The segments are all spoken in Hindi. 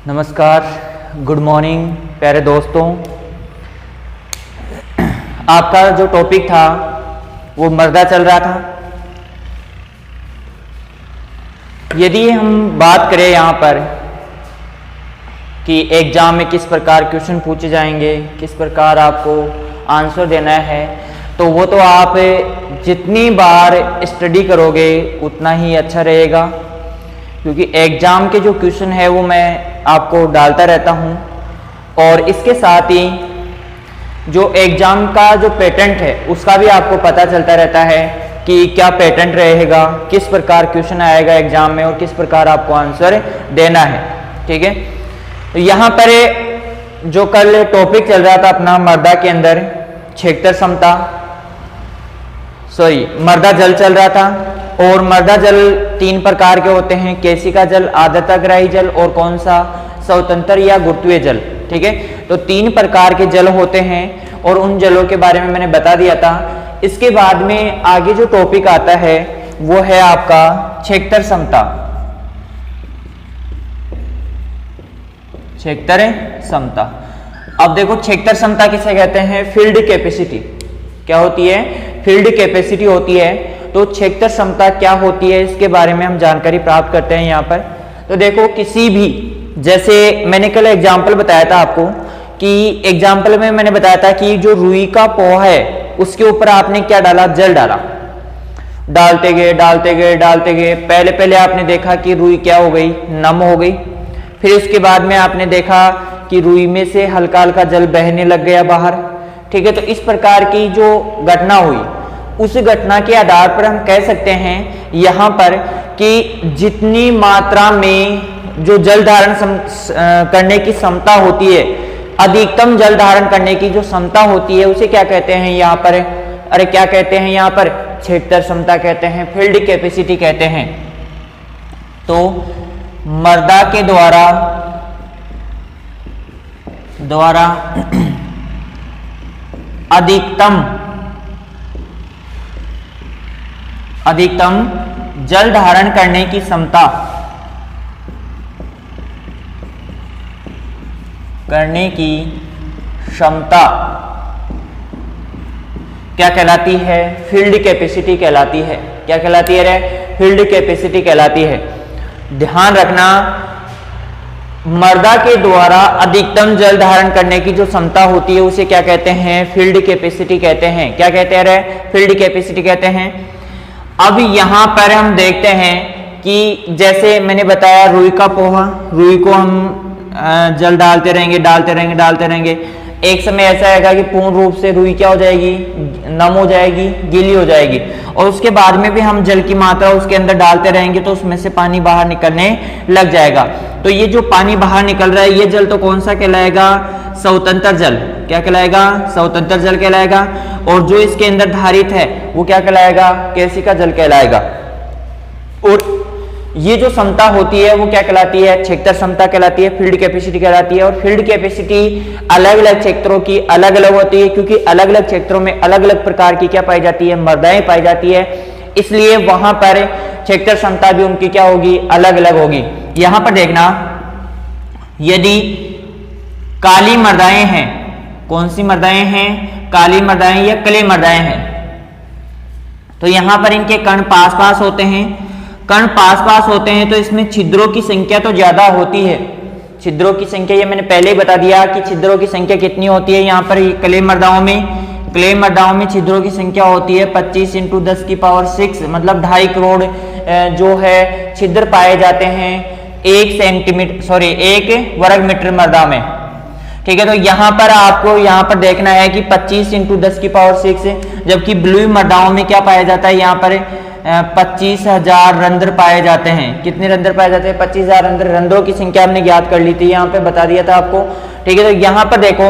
नमस्कार, गुड मॉर्निंग प्यारे दोस्तों। आपका जो टॉपिक था वो मर्दा चल रहा था। यदि हम बात करें यहाँ पर कि एग्जाम में किस प्रकार क्वेश्चन पूछे जाएंगे, किस प्रकार आपको आंसर देना है, तो वो तो आप जितनी बार स्टडी करोगे उतना ही अच्छा रहेगा, क्योंकि एग्जाम के जो क्वेश्चन है वो मैं आपको डालता रहता हूँ। और इसके साथ ही जो एग्जाम का जो पैटर्न है उसका भी आपको पता चलता रहता है कि क्या पैटर्न रहेगा, किस प्रकार क्वेश्चन आएगा एग्जाम में और किस प्रकार आपको आंसर देना है। ठीक है, तो यहाँ पर जो कल टॉपिक चल रहा था अपना मर्दा के अंदर क्षेत्र समता, मर्दा जल चल रहा था। और मर्दा जल 3 प्रकार के होते हैं, केशिका जल, आर्द्रताग्राही जल और कौन सा, स्वतंत्र या गुरुत्वीय जल। ठीक है, तो 3 प्रकार के जल होते हैं और उन जलों के बारे में मैंने बता दिया था। इसके बाद में आगे जो टॉपिक आता है वो है आपका क्षेत्र समता। क्षेत्र समता, अब देखो क्षेत्र समता किसे कहते हैं? Field capacity. क्या होती है? फील्ड कैपेसिटी होती है। तो क्षेत्र समता क्या होती है इसके बारे में हम जानकारी प्राप्त करते हैं यहाँ पर। तो देखो, किसी भी, जैसे मैंने कल एग्जाम्पल बताया था आपको कि एग्जाम्पल में मैंने बताया था कि जो रुई का पोहा है उसके ऊपर आपने क्या डाला? जल डाला। डालते गए डालते गए डालते गए, पहले पहले आपने देखा कि रुई क्या हो गई? नम हो गई। फिर उसके बाद में आपने देखा कि रुई में से हल्का हल्का जल बहने लग गया बाहर। ठीक है, तो इस प्रकार की जो घटना हुई, उस घटना के आधार पर हम कह सकते हैं यहाँ पर कि जितनी मात्रा में जो जल धारण करने की क्षमता होती है, अधिकतम जल धारण करने की जो क्षमता होती है, उसे क्या कहते हैं यहाँ पर? अरे क्या कहते हैं यहाँ पर? क्षेत्र क्षमता कहते हैं, फील्ड कैपेसिटी कहते हैं। तो मर्दा के द्वारा अधिकतम जल धारण करने की क्षमता क्या कहलाती है? फील्ड कैपेसिटी कहलाती है। क्या कहलाती है रे? फील्ड कैपेसिटी कहलाती है। ध्यान रखना, मर्दा के द्वारा अधिकतम जल धारण करने की जो क्षमता होती है उसे क्या कहते हैं? फील्ड कैपेसिटी कहते हैं। क्या कहते हैं रे? फील्ड कैपेसिटी कहते हैं। अब यहां पर हम देखते हैं कि जैसे मैंने बताया रुई का पोहा, रुई को हम जल डालते रहेंगे। एक समय ऐसा आएगा कि पूर्ण रूप से रुई क्या हो जाएगी? नम हो जाएगी, गीली हो जाएगी। और उसके बाद में भी हम जल की मात्रा उसके अंदर डालते रहेंगे तो उसमें से पानी बाहर निकलने लग जाएगा। तो ये जो पानी बाहर निकल रहा है ये जल तो कौन सा कहलाएगा? स्वतंत्र जल। क्या कहलाएगा? स्वतंत्र जल कहलाएगा। और जो इसके अंदर धारित है वो क्या कहलाएगा? केशिका जल कहलाएगा। और ये जो क्षमता होती है वो क्या कहलाती है? क्षेत्र क्षमता कहलाती है, फील्ड कैपेसिटी कहलाती है। और फील्ड कैपेसिटी अलग अलग क्षेत्रों की अलग अलग होती है, क्योंकि अलग अलग क्षेत्रों में अलग अलग प्रकार की क्या पाई जाती है? मर्दाएं पाई जाती है, इसलिए वहां पर क्षेत्र क्षमता भी उनकी क्या होगी? अलग अलग होगी। यहां पर देखना, यदि काली मर्दाएं हैं, कौन सी मर्दाएं हैं? काली मर्दाएं या क्ले मर्दाएं हैं, तो यहां पर इनके कण पास पास होते हैं। कण पास पास होते हैं तो इसमें छिद्रों की संख्या तो ज्यादा होती है। छिद्रों की संख्या ये मैंने पहले ही बता दिया कि छिद्रों की संख्या कितनी होती है। यहाँ पर क्ले मर्दाओं में छिद्रों की संख्या होती है 25 × 10⁶, मतलब 2.5 करोड़ जो है छिद्र पाए जाते हैं 1 वर्ग मीटर मर्दा में। ठीक है, तो यहाँ पर आपको यहाँ पर देखना है कि 25 × 10⁶, जबकि ब्लू मर्दाओं में क्या पाया जाता है? यहाँ पर 25,000 रंध्र पाए जाते हैं। कितने रंध्र पाए जाते हैं? 25,000 रंध्र। रंध्रों की संख्या हमने ज्ञात कर ली थी, यहाँ पे बता दिया था आपको। ठीक है, तो यहाँ पर देखो,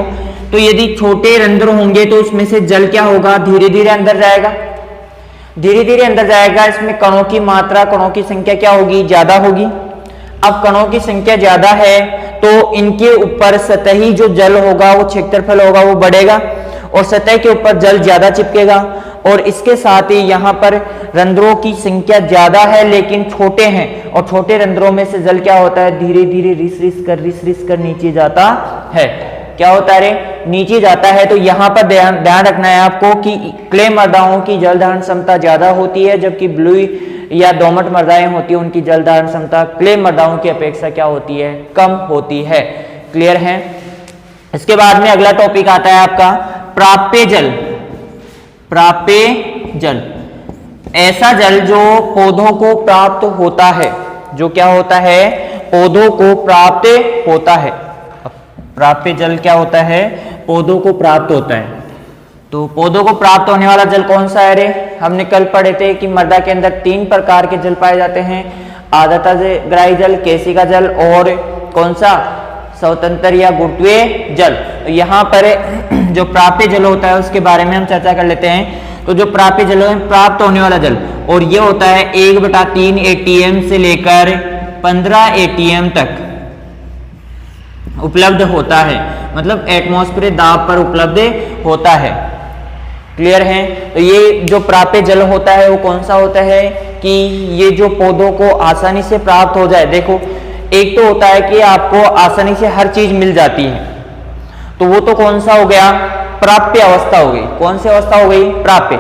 तो यदि छोटे रंध्र होंगे तो उसमें से जल क्या होगा? धीरे धीरे अंदर जाएगा, धीरे धीरे अंदर जाएगा। इसमें कणों की मात्रा, कणों की संख्या क्या होगी? ज्यादा होगी। अब कणों की संख्या ज्यादा है तो इनके ऊपर सतही जो जल होगा वो क्षेत्रफल होगा वो बढ़ेगा, और सतह के ऊपर जल ज्यादा चिपकेगा। और इसके साथ ही यहाँ पर रंध्रों की संख्या ज्यादा है लेकिन छोटे हैं, और छोटे रंध्रों में से जल क्या होता है, धीरे धीरे रिस रिस कर नीचे जाता है। क्या होता है रे, नीचे जाता है। तो यहाँ पर ध्यान रखना है आपको कि क्ले मृदाओं की जल धारण क्षमता ज्यादा होती है, जबकि ब्लू या दोमट मृदाएं होती है उनकी जल धारण क्षमता क्ले मृदाओं की अपेक्षा क्या होती है, कम होती है। क्लियर है। इसके बाद में अगला टॉपिक आता है आपका प्राप्य जल। प्राप्य जल ऐसा जल जो पौधों को प्राप्त होता है, जो क्या होता है, पौधों को प्राप्त होता है। प्राप्य जल क्या होता है, पौधों को प्राप्त होता है। तो पौधों को प्राप्त होने वाला जल कौन सा है रे, हमने कल पढ़े थे कि मृदा के अंदर 3 प्रकार के जल पाए जाते हैं, आर्द्रता ग्राही जल, केशिका जल और कौन सा, स्वतंत्र या गुरुत्वीय जल। तो यहाँ पर जो प्राप्य जल होता है उसके बारे में हम चर्चा कर लेते हैं। तो जो प्राप्य जल है, प्राप्त होने वाला जल, और ये होता है 1/3 ATM से लेकर 15 ATM तक उपलब्ध होता है, मतलब एटमॉस्फेरिक दाब पर उपलब्ध होता है। क्लियर है। तो ये जो प्राप्य जल होता है वो कौन सा होता है कि ये जो पौधों को आसानी से प्राप्त हो जाए। देखो, एक तो होता है कि आपको आसानी से हर चीज मिल जाती है, तो वो तो कौन सा हो गया, प्राप्य अवस्था हो गई। कौन सी अवस्था हो गई, प्राप्य।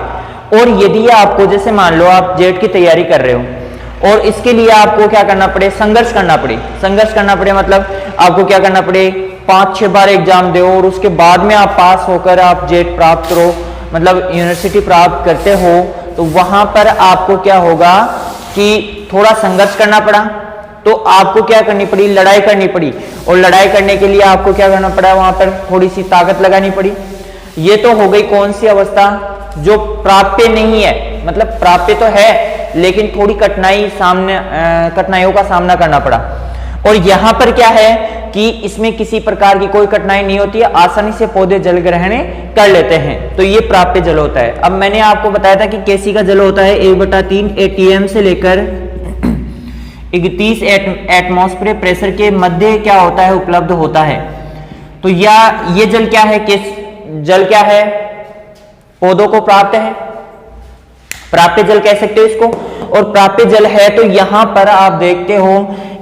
और यदि आपको, जैसे मान लो आप जेट की तैयारी कर रहे हो और इसके लिए आपको क्या करना पड़े, संघर्ष करना पड़े। संघर्ष करना पड़े मतलब आपको क्या करना पड़े, 5-6 बार एग्जाम दो और उसके बाद में आप पास होकर आप जेट प्राप्त करो, मतलब यूनिवर्सिटी प्राप्त करते हो। तो वहां पर आपको क्या होगा कि थोड़ा संघर्ष करना पड़ा, तो आपको क्या करनी पड़ी, लड़ाई करनी पड़ी, और लड़ाई करने के लिए आपको क्या करना पड़ा, वहां पर थोड़ी सी ताकत लगानी पड़ी। ये तो हो गई कौन सी अवस्था, जो प्राप्य नहीं है, मतलब प्राप्य तो है लेकिन थोड़ी कठिनाइयों का सामना करना पड़ा। और यहां पर क्या है कि इसमें किसी प्रकार की कोई कठिनाई नहीं होती है, आसानी से पौधे जल ग्रहण कर लेते हैं। तो ये प्राप्य जल होता है। अब मैंने आपको बताया था कि केशिका जल होता है 1/3 ATM से लेकर 31 एटमॉस्फेरिक प्रेशर के मध्य क्या होता है, उपलब्ध होता है। तो ये जल क्या है, जल क्या है, पौधों को प्राप्त है, प्राप्य जल कह सकते हो इसको। और प्राप्य जल है तो यहां पर आप देखते हो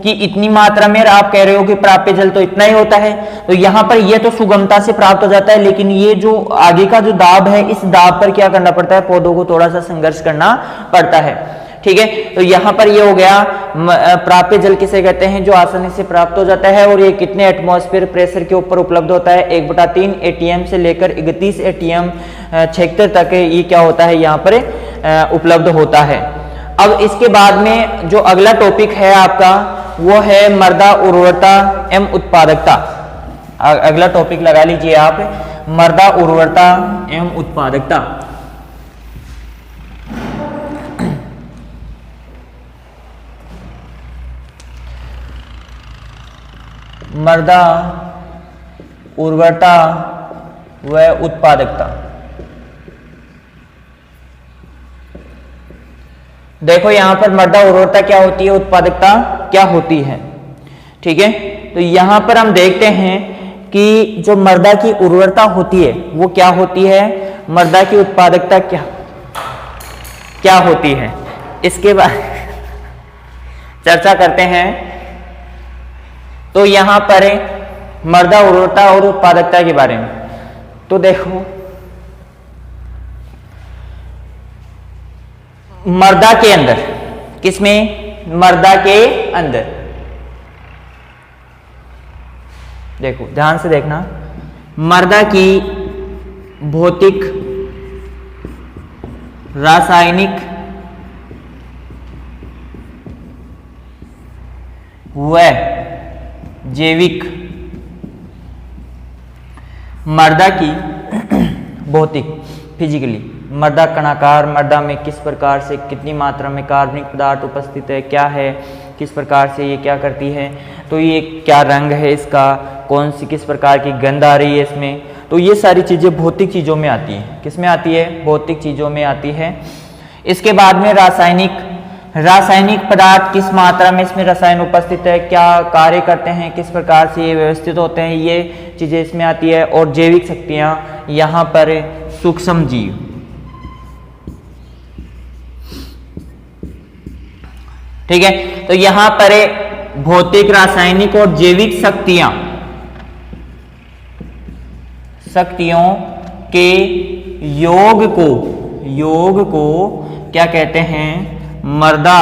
कि इतनी मात्रा में, आप कह रहे हो कि प्राप्य जल तो इतना ही होता है, तो यहां पर ये तो सुगमता से प्राप्त हो जाता है, लेकिन ये जो आगे का जो दाब है, इस दाब पर क्या करना पड़ता है, पौधों को थोड़ा सा संघर्ष करना पड़ता है। ठीक है। तो यहां पर ये हो गया प्राप्य जल किसे कहते हैं, जो आसानी से प्राप्त हो जाता है। और ये कितने एटमॉस्फेयर प्रेशर के ऊपर उपलब्ध होता है, 1/3 ATM से लेकर 31 ATM 76 तक ये क्या होता है, यहाँ पर उपलब्ध होता है। अब इसके बाद में जो अगला टॉपिक है आपका वो है मृदा उर्वरता एवं उत्पादकता। अगला टॉपिक लगा लीजिए आप, मृदा उर्वरता एवं उत्पादकता। मृदा उर्वरता व उत्पादकता। देखो यहां पर मृदा उर्वरता क्या होती है, उत्पादकता क्या होती है। ठीक है। तो यहां पर हम देखते हैं कि जो मृदा की उर्वरता होती है वो क्या होती है, मृदा की उत्पादकता क्या होती है, इसके बाद चर्चा करते हैं। तो यहां पर मृदा उर्वरता और उत्पादकता के बारे में तो देखो, मृदा के अंदर, किसमें, मृदा के अंदर, देखो ध्यान से देखना, मृदा की भौतिक, रासायनिक व जैविक, मृदा की भौतिक, फिजिकली, मृदा कणाकार, मृदा में किस प्रकार से कितनी मात्रा में कार्बनिक पदार्थ उपस्थित है, क्या है, किस प्रकार से ये क्या करती है, तो ये क्या रंग है इसका, कौन सी किस प्रकार की गंध आ रही है इसमें। तो ये सारी चीज़ें भौतिक चीज़ों में आती हैं। किस में आती है, भौतिक चीज़ों में आती है। इसके बाद में रासायनिक पदार्थ किस मात्रा में इसमें रसायन उपस्थित है, क्या कार्य करते हैं, किस प्रकार से ये व्यवस्थित होते हैं, ये चीज़ें इसमें आती है। और जैविक शक्तियाँ, यहाँ पर सूक्ष्म जीव, ठीक है, तो यहां पर भौतिक, रासायनिक और जैविक शक्तियों के योग को क्या कहते हैं? मृदा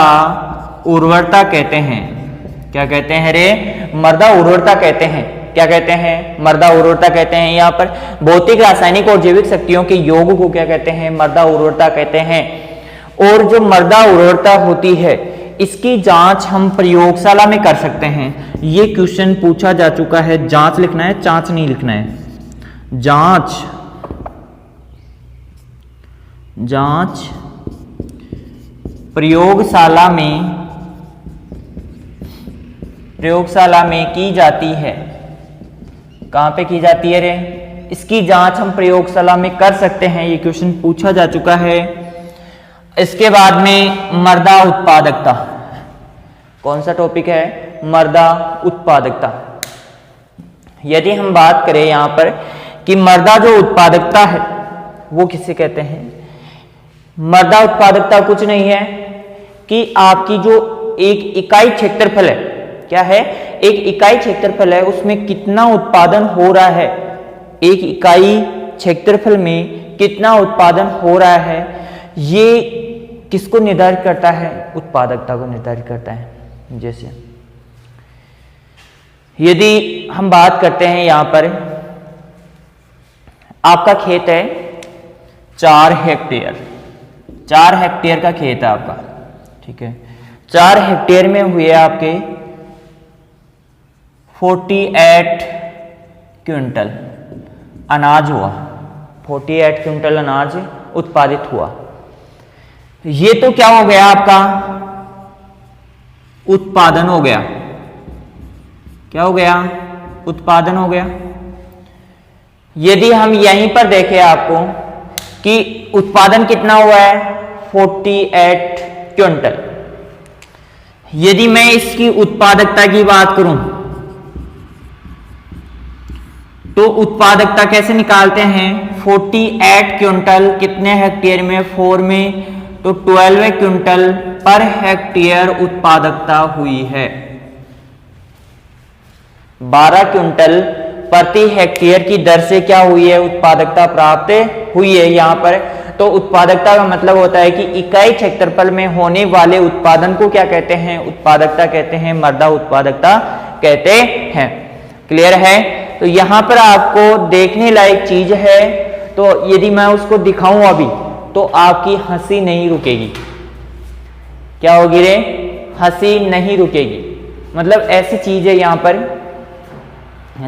उर्वरता कहते हैं। क्या कहते हैं रे? मृदा उर्वरता कहते हैं। क्या कहते हैं? मृदा उर्वरता कहते हैं। यहाँ पर भौतिक, रासायनिक और जैविक शक्तियों के योग को क्या कहते हैं? मृदा उर्वरता कहते हैं। और जो मृदा उर्वरता होती है, इसकी जांच हम प्रयोगशाला में कर सकते हैं। ये क्वेश्चन पूछा जा चुका है। जांच लिखना है, जांच नहीं लिखना है। जांच प्रयोगशाला में की जाती है। कहां पे की जाती है रे? इसकी जांच हम प्रयोगशाला में कर सकते हैं। ये क्वेश्चन पूछा जा चुका है। इसके बाद में मृदा उत्पादकता। कौन सा टॉपिक है? मृदा उत्पादकता। यदि हम बात करें यहां पर कि मृदा जो उत्पादकता है वो किसे कहते हैं? मृदा उत्पादकता कुछ नहीं है कि आपकी जो एक इकाई क्षेत्रफल है, क्या है? एक इकाई क्षेत्रफल है, उसमें कितना उत्पादन हो रहा है। एक इकाई क्षेत्रफल में कितना उत्पादन हो रहा है, ये किसको निर्धारित करता है? उत्पादकता को निर्धारित करता है। जैसे यदि हम बात करते हैं, यहां पर आपका खेत है 4 हेक्टेयर। 4 हेक्टेयर का खेत है आपका, ठीक है। 4 हेक्टेयर में हुए आपके 48 क्विंटल अनाज हुआ। 48 क्विंटल अनाज उत्पादित हुआ। ये तो क्या हो गया? आपका उत्पादन हो गया। क्या हो गया? उत्पादन हो गया। यदि हम यहीं पर देखें आपको कि उत्पादन कितना हुआ है? 48 क्विंटल। यदि मैं इसकी उत्पादकता की बात करूं तो उत्पादकता कैसे निकालते हैं? 48 क्विंटल कितने हेक्टेयर में? 4 में, तो 12 क्विंटल पर हेक्टेयर उत्पादकता हुई है। 12 क्विंटल प्रति हेक्टेयर की दर से क्या हुई है? उत्पादकता प्राप्त हुई है। यहां पर तो उत्पादकता का मतलब होता है कि इकाई क्षेत्रफल में होने वाले उत्पादन को क्या कहते हैं? उत्पादकता कहते हैं, मृदा उत्पादकता कहते हैं। क्लियर है? तो यहां पर आपको देखने लायक चीज है। तो यदि मैं उसको दिखाऊं अभी तो आपकी हंसी नहीं रुकेगी। क्या होगी रे? हंसी नहीं रुकेगी। मतलब ऐसी चीज है यहां पर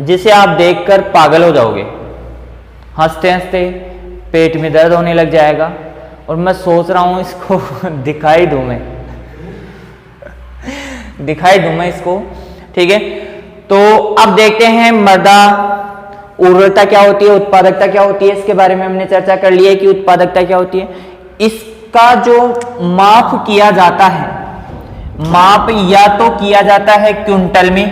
जिसे आप देखकर पागल हो जाओगे। हंसते हंसते पेट में दर्द होने लग जाएगा। और मैं सोच रहा हूं इसको दिखाई दूं मैं इसको, ठीक है। तो अब देखते हैं मृदा उर्वरता क्या होती है, उत्पादकता क्या होती है। इसके बारे में हमने चर्चा कर ली है कि उत्पादकता क्या होती है। इसका जो माप किया जाता है, माप या तो किया जाता है क्विंटल में,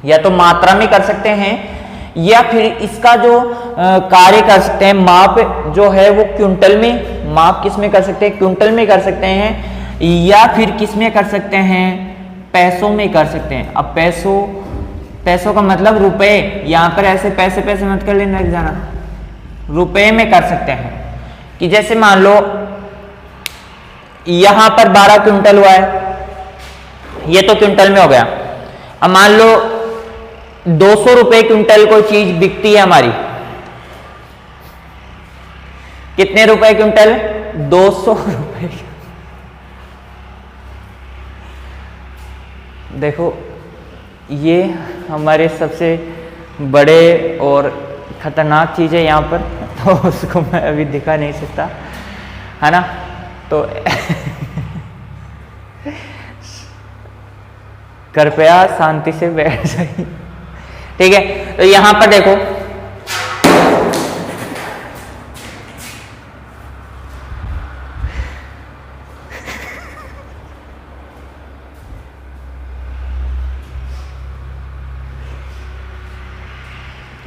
या तो मात्रा में कर सकते हैं, या फिर इसका जो कार्य कर सकते हैं, माप जो है वो क्विंटल में, माप किस में कर सकते हैं? क्विंटल में कर सकते हैं, या फिर किस में कर सकते हैं? पैसों में कर सकते हैं। अब पैसों का मतलब रुपए, यहां पर ऐसे पैसे मत कर लेना जाना, रुपए में कर सकते हैं। कि जैसे मान लो यहां पर 12 क्विंटल हुआ है, ये तो क्विंटल में हो गया। अब मान लो 200 रुपए क्विंटल कोई चीज बिकती है हमारी। कितने रुपए क्विंटल? 200 रुपए। देखो ये हमारे सबसे बड़े और खतरनाक चीज है यहाँ पर, तो उसको मैं अभी दिखा नहीं सकता, है ना। तो कृपया शांति से बैठ जाइए, ठीक है। तो यहां पर देखो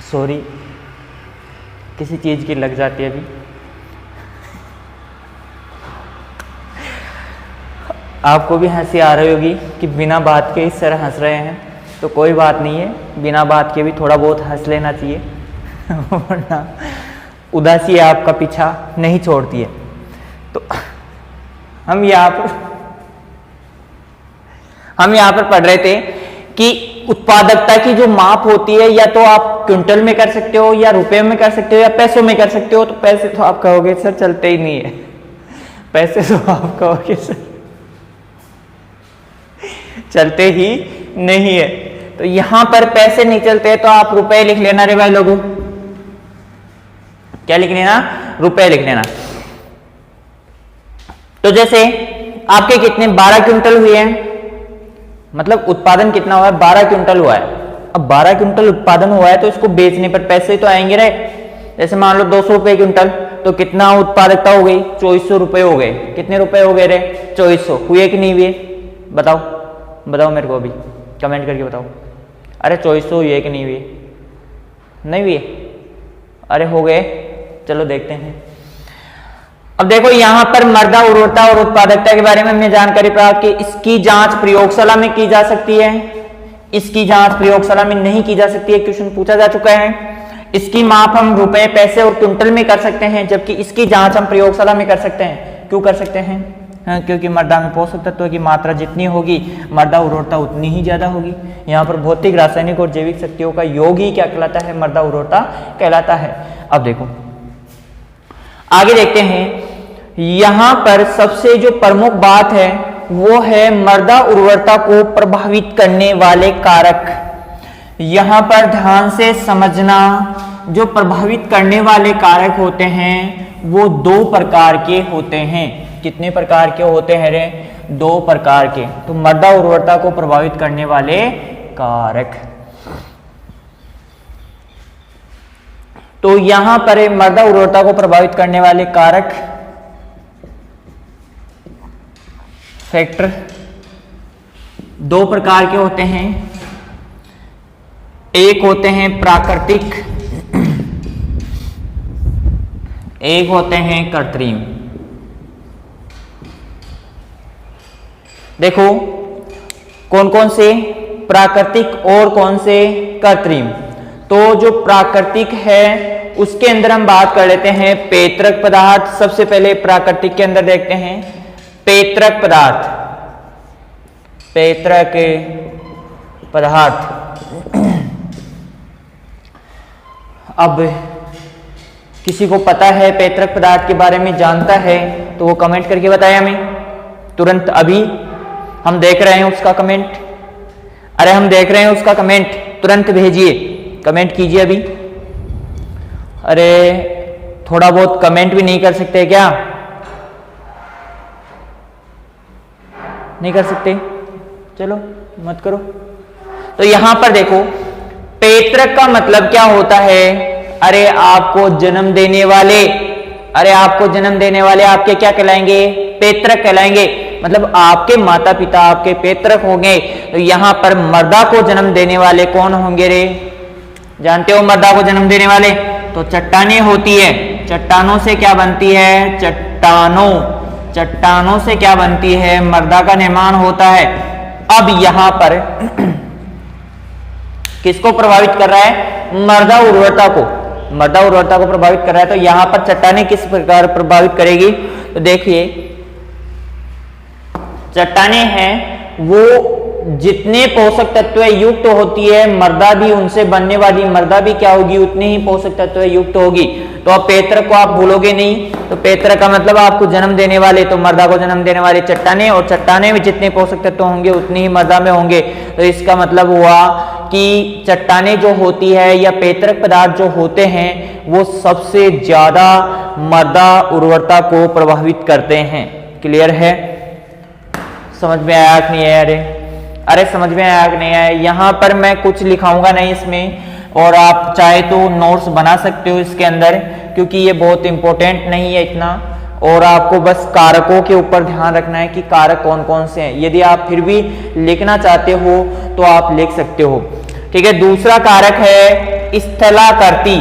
सॉरी, किसी चीज की लग जाती है अभी। आपको भी हंसी आ रही होगी कि बिना बात के इस तरह हंस रहे हैं, तो कोई बात नहीं है, बिना बात के भी थोड़ा बहुत हंस लेना चाहिए वरना उदासी आपका पीछा नहीं छोड़ती है। तो हम यहाँ पर पढ़ रहे थे कि उत्पादकता की जो माप होती है, या तो आप क्विंटल में कर सकते हो, या रुपए में कर सकते हो, या पैसों में कर सकते हो। तो पैसे तो आप कहोगे सर चलते ही नहीं है, पैसे तो आप कहोगे सर चलते ही नहीं है। तो यहां पर पैसे नहीं चलते तो आप रुपए लिख लेना रे भाई लोगों। क्या लिख लेना? रुपए लिख लेना। तो जैसे आपके कितने 12 क्विंटल हुए हैं, मतलब उत्पादन कितना हुआ है? 12 क्विंटल हुआ है। अब 12 क्विंटल उत्पादन हुआ है तो इसको बेचने पर पैसे तो आएंगे रे। जैसे मान लो 200 रुपए क्विंटल, तो कितना उत्पादकता हो गई? 2400 रुपए हो गए। कितने रुपए हो गए रे? 2400। हुए कि नहीं हुए? बताओ बताओ मेरे को, अभी कमेंट करके बताओ। अरे 2400 हुए कि नहीं हुए? नहीं हुए? अरे हो गए। चलो देखते हैं। अब देखो यहां पर मृदा उर्वरता और उत्पादकता के बारे में हमने जानकारी प्राप्त की। इसकी जांच प्रयोगशाला में की जा सकती है, इसकी जांच प्रयोगशाला में नहीं की जा सकती है, क्वेश्चन पूछा जा चुका है। इसकी माप हम रुपए, पैसे और क्विंटल में कर सकते हैं, जबकि इसकी जांच हम प्रयोगशाला में कर सकते हैं। क्यों कर सकते हैं? हाँ, क्योंकि मृदा में पोषक तत्वों की मात्रा जितनी होगी मृदा उर्वरता उतनी ही ज्यादा होगी। यहाँ पर भौतिक, रासायनिक और जैविक शक्तियों का योग ही क्या कहलाता है? मृदा उर्वरता कहलाता है। अब देखो आगे देखते हैं। यहां पर सबसे जो प्रमुख बात है वो है मृदा उर्वरता को प्रभावित करने वाले कारक। यहां पर ध्यान से समझना, जो प्रभावित करने वाले कारक होते हैं वो 2 प्रकार के होते हैं। कितने प्रकार के होते हैं रे? 2 प्रकार के। तो मृदा उर्वरता को प्रभावित करने वाले कारक, तो यहां पर मृदा उर्वरता को प्रभावित करने वाले कारक फैक्टर 2 प्रकार के होते हैं। एक होते हैं प्राकृतिक, एक होते हैं कृत्रिम। देखो कौन कौन से? प्राकृतिक और कौन से? कृत्रिम। तो जो प्राकृतिक है उसके अंदर हम बात कर लेते हैं पेत्रक पदार्थ। सबसे पहले प्राकृतिक के अंदर देखते हैं पेत्रक पदार्थ। पेत्रक पदार्थ। अब किसी को पता है पेत्रक पदार्थ के बारे में, जानता है तो वो कमेंट करके बताए हमें तुरंत। अभी हम देख रहे हैं उसका कमेंट। अरे हम देख रहे हैं उसका कमेंट, तुरंत भेजिए, कमेंट कीजिए अभी। अरे थोड़ा बहुत कमेंट भी नहीं कर सकते क्या? नहीं कर सकते? चलो मत करो। तो यहां पर देखो पेत्रक का मतलब क्या होता है? अरे आपको जन्म देने वाले, अरे आपको जन्म देने वाले आपके क्या कहलाएंगे? पेत्रक कहलाएंगे। मतलब आपके माता पिता आपके पेत्रक होंगे। तो यहां पर मृदा को जन्म देने वाले कौन होंगे रे? जानते हो मृदा को जन्म देने वाले? तो चट्टानें होती है। चट्टानों से क्या बनती है? चट्टानों से क्या बनती है? मृदा का निर्माण होता है। अब यहां पर किसको प्रभावित कर रहा है? मृदा उर्वरता को। मृदा उर्वरता को प्रभावित कर रहा है। तो यहां पर चट्टानें किस प्रकार प्रभावित करेगी? तो देखिए चट्टानें हैं वो जितने पोषक तत्व युक्त होती है, मृदा भी उनसे बनने वाली मृदा भी क्या होगी? उतनी ही पोषक तत्व युक्त होगी। तो अब पेत्रक को आप भूलोगे नहीं। तो पेत्रक का मतलब आपको जन्म देने वाले, तो मृदा को जन्म देने वाले चट्टानें, और चट्टानें में जितने पोषक तत्व होंगे उतनी ही मृदा में होंगे। तो इसका मतलब हुआ कि चट्टानें जो होती है या पेत्रक पदार्थ जो होते हैं वो सबसे ज्यादा मृदा उर्वरता को प्रभावित करते हैं। क्लियर है? समझ में आया कि नहीं आया? अरे समझ में आया कि नहीं आया? यहाँ पर मैं कुछ लिखाऊंगा नहीं इसमें, और आप चाहे तो नोट्स बना सकते हो इसके अंदर, क्योंकि ये बहुत इंपॉर्टेंट नहीं है इतना। और आपको बस कारकों के ऊपर ध्यान रखना है कि कारक कौन कौन से हैं। यदि आप फिर भी लिखना चाहते हो तो आप लिख सकते हो। ठीक है। दूसरा कारक है स्थलाकृति।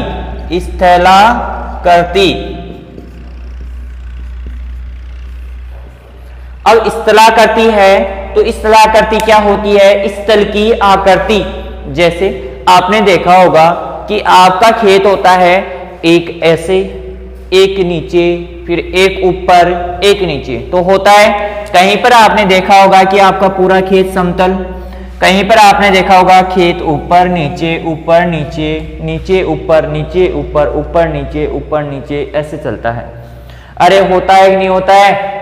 स्थलाकृति अब स्थलाकृति है तो स्थलाकृति क्या होती है? स्थल की आकृति। जैसे आपने देखा होगा कि आपका खेत होता है एक ऐसे, एक नीचे, फिर एक ऊपर, एक नीचे, तो होता है। कहीं पर आपने देखा होगा कि आपका पूरा खेत समतल, कहीं पर आपने देखा होगा खेत ऊपर नीचे, ऊपर नीचे, नीचे ऊपर, नीचे ऊपर, ऊपर नीचे, ऊपर नीचे, ऐसे चलता है। अरे होता है कि नहीं होता है?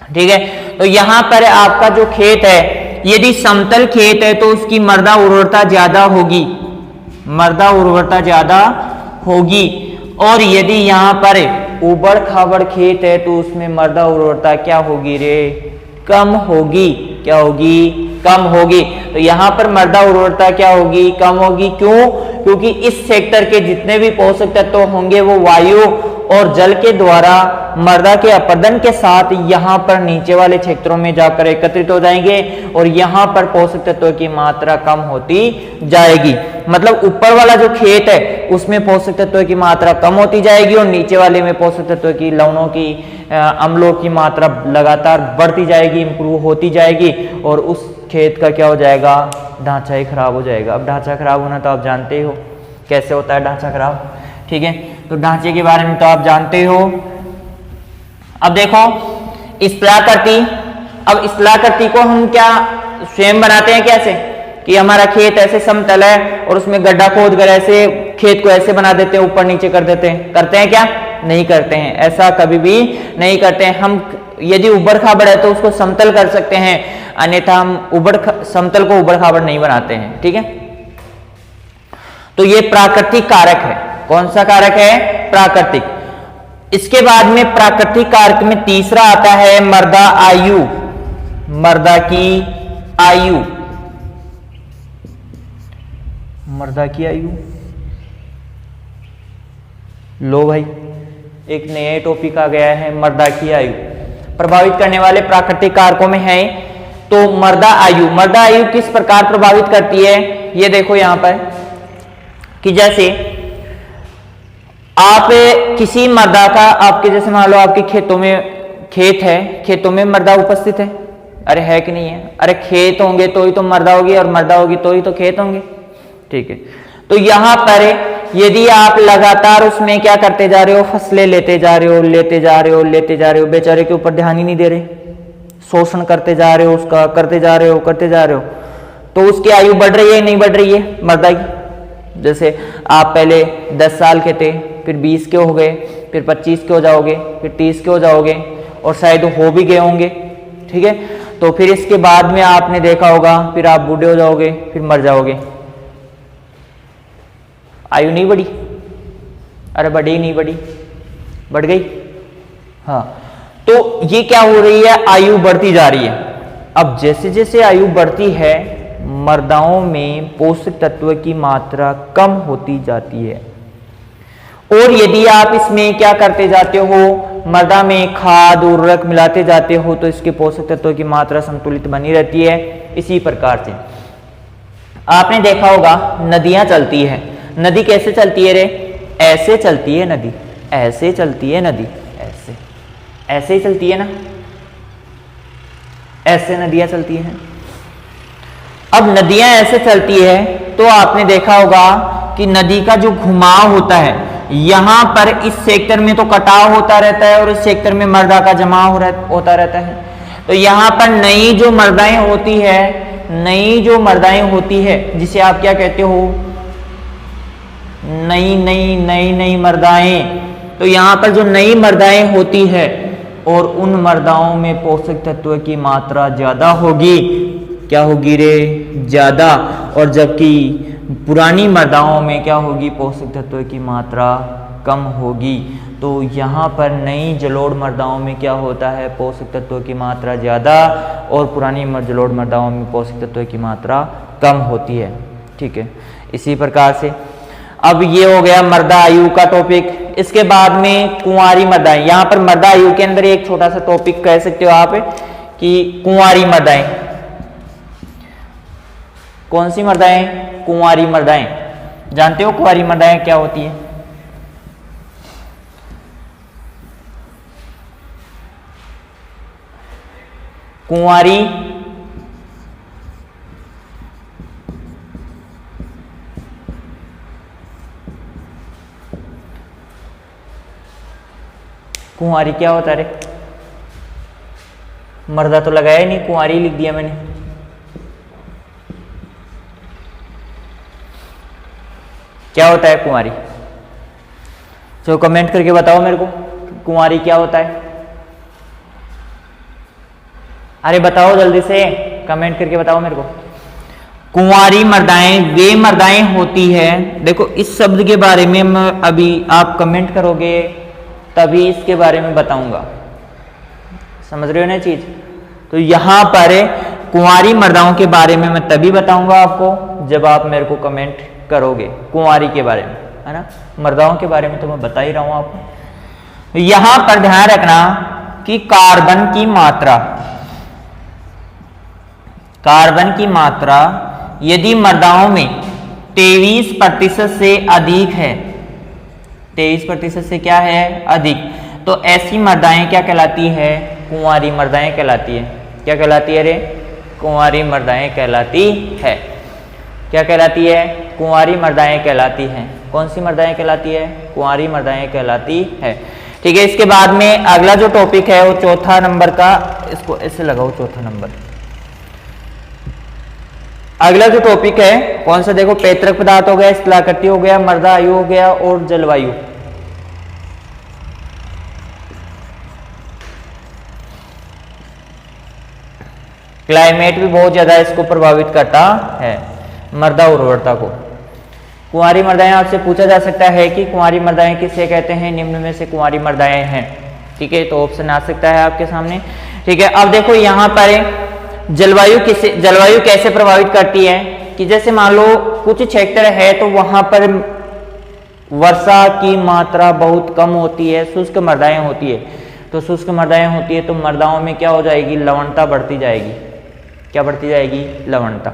ठीक है, तो यहां पर आपका जो खेत है, यदि समतल खेत है तो उसकी मृदा उर्वरता ज्यादा होगी, मृदा उर्वरता ज्यादा होगी। और यदि यहाँ पर उबड़ खाबड़ खेत है तो उसमें मृदा उर्वरता क्या होगी रे? कम होगी। क्या होगी? कम होगी। तो यहाँ पर मृदा उर्वरता क्या होगी? कम होगी। क्यों? क्योंकि इस सेक्टर के जितने भी पोषक तत्व होंगे वो वायु और जल के द्वारा मृदा के अपरदन के साथ यहाँ पर नीचे वाले क्षेत्रों में जाकर एकत्रित हो जाएंगे और यहाँ पर पोषक तत्वों की मात्रा कम होती जाएगी। मतलब ऊपर वाला जो खेत है उसमें पोषक तत्वों की मात्रा कम होती जाएगी और नीचे वाले में पोषक तत्वों की, लवणों की, अम्लों की मात्रा लगातार बढ़ती जाएगी, इंप्रूव होती जाएगी और उस खेत का क्या हो जाएगा? ढांचा ही खराब हो जाएगा। अब ढांचा खराब होना तो आप जानते हो कैसे होता है ढांचा खराब। ठीक है, तो ढांचे के बारे में तो आप जानते हो। अब देखो स्थलाकृति, अब स्थलाकृति को हम क्या स्वयं बनाते हैं? कैसे कि हमारा खेत ऐसे समतल है और उसमें गड्ढा खोद कर ऐसे खेत को ऐसे बना देते हैं, ऊपर नीचे कर देते हैं। करते हैं क्या? नहीं करते हैं, ऐसा कभी भी नहीं करते हैं। हम यदि उबड़ खाबड़ है तो उसको समतल कर सकते हैं, अन्यथा हम समतल को उबड़ खाबड़ नहीं बनाते हैं। ठीक है, तो ये प्राकृतिक कारक है। कौन सा कारक है? प्राकृतिक। इसके बाद में प्राकृतिक कारक में तीसरा आता है मृदा आयु। मृदा की आयु, मृदा की आयु। लो भाई, एक नया टॉपिक आ गया है, मृदा की आयु। प्रभावित करने वाले प्राकृतिक कारकों में है तो मृदा आयु। मृदा आयु किस प्रकार प्रभावित करती है? ये देखो यहां पर कि जैसे आप किसी मृदा का, आपके जैसे मान लो आपके खेतों में खेत है, खेतों में मृदा उपस्थित है। अरे है कि नहीं है? अरे खेत होंगे तो ही तो मृदा होगी और मृदा होगी तो ही तो खेत होंगे। ठीक है, तो यहां पर यदि आप लगातार उसमें क्या करते जा रहे हो? फसलें लेते जा रहे हो, लेते जा रहे हो, लेते जा रहे हो, बेचारे के ऊपर ध्यान ही नहीं दे रहे, शोषण करते जा रहे हो उसका, करते जा रहे हो, करते जा रहे हो, तो उसकी आयु बढ़ रही है नहीं बढ़ रही है मृदा की? जैसे आप पहले 10 साल के थे, फिर 20 के हो गए, फिर 25 के हो जाओगे, फिर 30 के हो जाओगे और शायद हो भी गए होंगे। ठीक है, तो फिर इसके बाद में आपने देखा होगा फिर आप बूढ़े हो जाओगे, फिर मर जाओगे। आयु नहीं बढ़ी? अरे बढ़ी नहीं बढ़ी? बढ़ गई। हाँ, तो ये क्या हो रही है? आयु बढ़ती जा रही है। अब जैसे जैसे आयु बढ़ती है मृदाओं में पोषक तत्व की मात्रा कम होती जाती है और यदि आप इसमें क्या करते जाते हो? मृदा में खाद उर्वरक मिलाते जाते हो तो इसके पोषक तत्वों की मात्रा संतुलित बनी रहती है। इसी प्रकार से आपने देखा होगा नदियां चलती है। नदी कैसे चलती है रे? ऐसे चलती है नदी, ऐसे चलती है नदी, ऐसे ऐसे ही चलती है ना, ऐसे नदियां चलती हैं। अब नदियां ऐसे चलती है तो आपने देखा होगा कि नदी का जो घुमाव होता है, यहां पर इस सेक्टर में तो कटाव होता रहता है और इस सेक्टर में मृदा का जमाव होता रहता है। तो यहां पर नई जो मृदाएं होती है, नई जो मृदाएं होती है जिसे आप क्या कहते हो? नई नई नई नई मृदाएं। तो यहां पर जो नई मृदाएं होती है और उन मृदाओं में पोषक तत्व की मात्रा ज्यादा होगी। क्या होगी रे? ज्यादा। और जबकि पुरानी मृदाओं में क्या होगी? पोषक तत्व की मात्रा कम होगी। तो यहाँ पर नई जलोढ़ मृदाओं में क्या होता है? पोषक तत्वों की मात्रा ज़्यादा और पुरानी जलोढ़ मृदाओं में पोषक तत्वों की मात्रा कम होती है। ठीक है, इसी प्रकार से अब ये हो गया मृदा आयु का टॉपिक। इसके बाद में कुंवारी मृदाएं। यहाँ पर मृदा आयु के अंदर एक छोटा सा टॉपिक कह सकते हो आप कि कुंवारी मृदाएं। कौन सी मृदाएं? कुंवारी मृदाएं। जानते हो कुंवारी मृदाएं क्या होती है? कुंवारी कुंवारी क्या होता है रे? मर्दा तो लगाया ही नहीं, कुंवारी लिख दिया मैंने। क्या होता है कुंवारी? तो कमेंट करके बताओ मेरे को, कुंवारी क्या होता है? अरे बताओ जल्दी से, कमेंट करके बताओ मेरे को। कुंवारी मर्दाएं वे मर्दाएं होती है, देखो इस शब्द के बारे में मैं अभी आप कमेंट करोगे तभी इसके बारे में बताऊंगा, समझ रहे हो ना चीज? तो यहां पर कुंवारी मर्दाओं के बारे में मैं तभी बताऊंगा आपको जब आप मेरे को कमेंट करोगे कुंवारी के बारे में, है ना? मर्दाओं के बारे में तो मैं बता ही रहा हूं आपको। यहां पर ध्यान रखना कि कार्बन की मात्रा, कार्बन की मात्रा यदि मर्दाओं में 23% से अधिक है, 23% से क्या है? अधिक, तो ऐसी मर्दाएं क्या कहलाती है? कुंवारी मर्दाएं कहलाती है। क्या कहलाती है रे? कुंवारी मर्दाएं कहलाती है। क्या कहलाती है? कुंवारी मर्दाएं कहलाती हैं। कौन सी मर्दाएं कहलाती है? कुंवारी मर्दाएं कहलाती है। ठीक है, इसके बाद में अगला जो टॉपिक है वो चौथा नंबर का, इसको ऐसे लगाओ, चौथा नंबर। अगला जो टॉपिक है कौन सा? देखो, पैतृक पदार्थ हो गया, स्थलाकृति हो गया, मर्दा आयु हो गया और जलवायु। क्लाइमेट भी बहुत ज्यादा इसको प्रभावित करता है, मर्दा उर्वरता को। कुंवारी मर्दाएं आपसे पूछा जा सकता है कि कुंवारी मर्दाएं किसे कहते हैं? निम्न में से कुंवारी मर्दाएं हैं। ठीक है, तो ऑप्शन आ सकता है आपके सामने। ठीक है, अब देखो यहां पर जलवायु कैसे प्रभावित करती है कि जैसे मान लो कुछ क्षेत्र है तो वहां पर वर्षा की मात्रा बहुत कम होती है, शुष्क मर्दाएं होती है। तो शुष्क मर्दाएं होती है तो मर्दाओं में क्या हो जाएगी? लवणता बढ़ती जाएगी। क्या बढ़ती जाएगी? लवणता।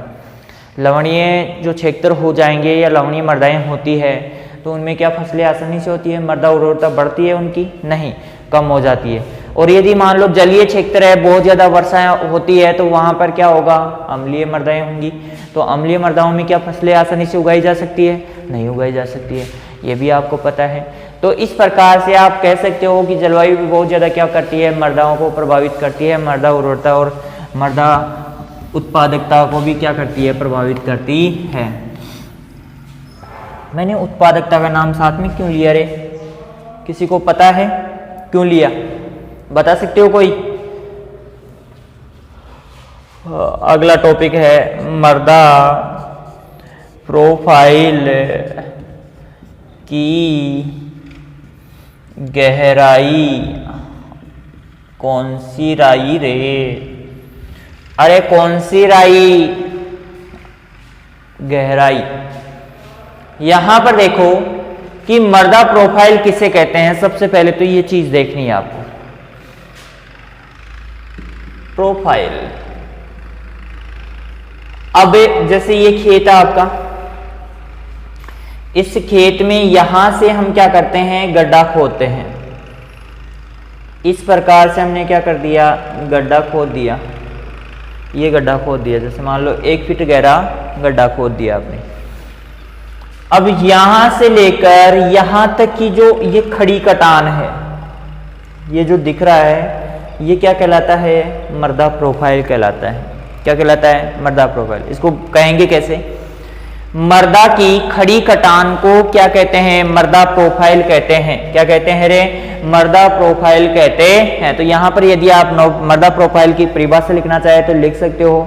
लवणीय जो क्षेत्र हो जाएंगे या लवणीय मर्दाएं होती है तो उनमें क्या फसलें आसानी से होती है? मर्दा उर्वरता बढ़ती है उनकी? नहीं, कम हो जाती है। और यदि मान लो जलीय क्षेत्र है, बहुत ज्यादा वर्षा होती है तो वहां पर क्या होगा? अम्लीय मर्दाएं होंगी। तो अम्लीय मर्दाओं में क्या फसलें आसानी से उगाई जा सकती है? नहीं उगाई जा सकती है, ये भी आपको पता है। तो इस प्रकार से आप कह सकते हो कि जलवायु भी बहुत ज्यादा क्या करती है? मर्दाओं को प्रभावित करती है। मर्दा उर्वरता और मर्दा उत्पादकता को भी क्या करती है? प्रभावित करती है। मैंने उत्पादकता का नाम साथ में क्यों लिया रे? किसी को पता है क्यों लिया? बता सकते हो कोई? अगला टॉपिक है मर्दा प्रोफाइल की गहराई। कौन सी राई रे? अरे कौन सी राई? गहराई। यहां पर देखो कि मर्दा प्रोफाइल किसे कहते हैं। सबसे पहले तो ये चीज देखनी है आपको, प्रोफाइल। अब जैसे ये खेत है आपका, इस खेत में यहां से हम क्या करते हैं? गड्ढा खोदते हैं। इस प्रकार से हमने क्या कर दिया? गड्ढा खोद दिया। ये गड्ढा खोद दिया, जैसे मान लो 1 फीट गहरा गड्ढा खोद दिया आपने। अब यहां से लेकर यहां तक की जो ये खड़ी कटान है, ये जो दिख रहा है, ये क्या कहलाता है? मर्दा प्रोफाइल कहलाता है। क्या कहलाता है? मर्दा प्रोफाइल। इसको कहेंगे कैसे? मर्दा की खड़ी कटान को क्या कहते हैं? मर्दा प्रोफाइल कहते हैं। क्या कहते हैं रे? मर्दा प्रोफाइल कहते हैं। तो यहां पर यदि आप मर्दा प्रोफाइल की परिभाषा लिखना चाहे तो लिख सकते हो।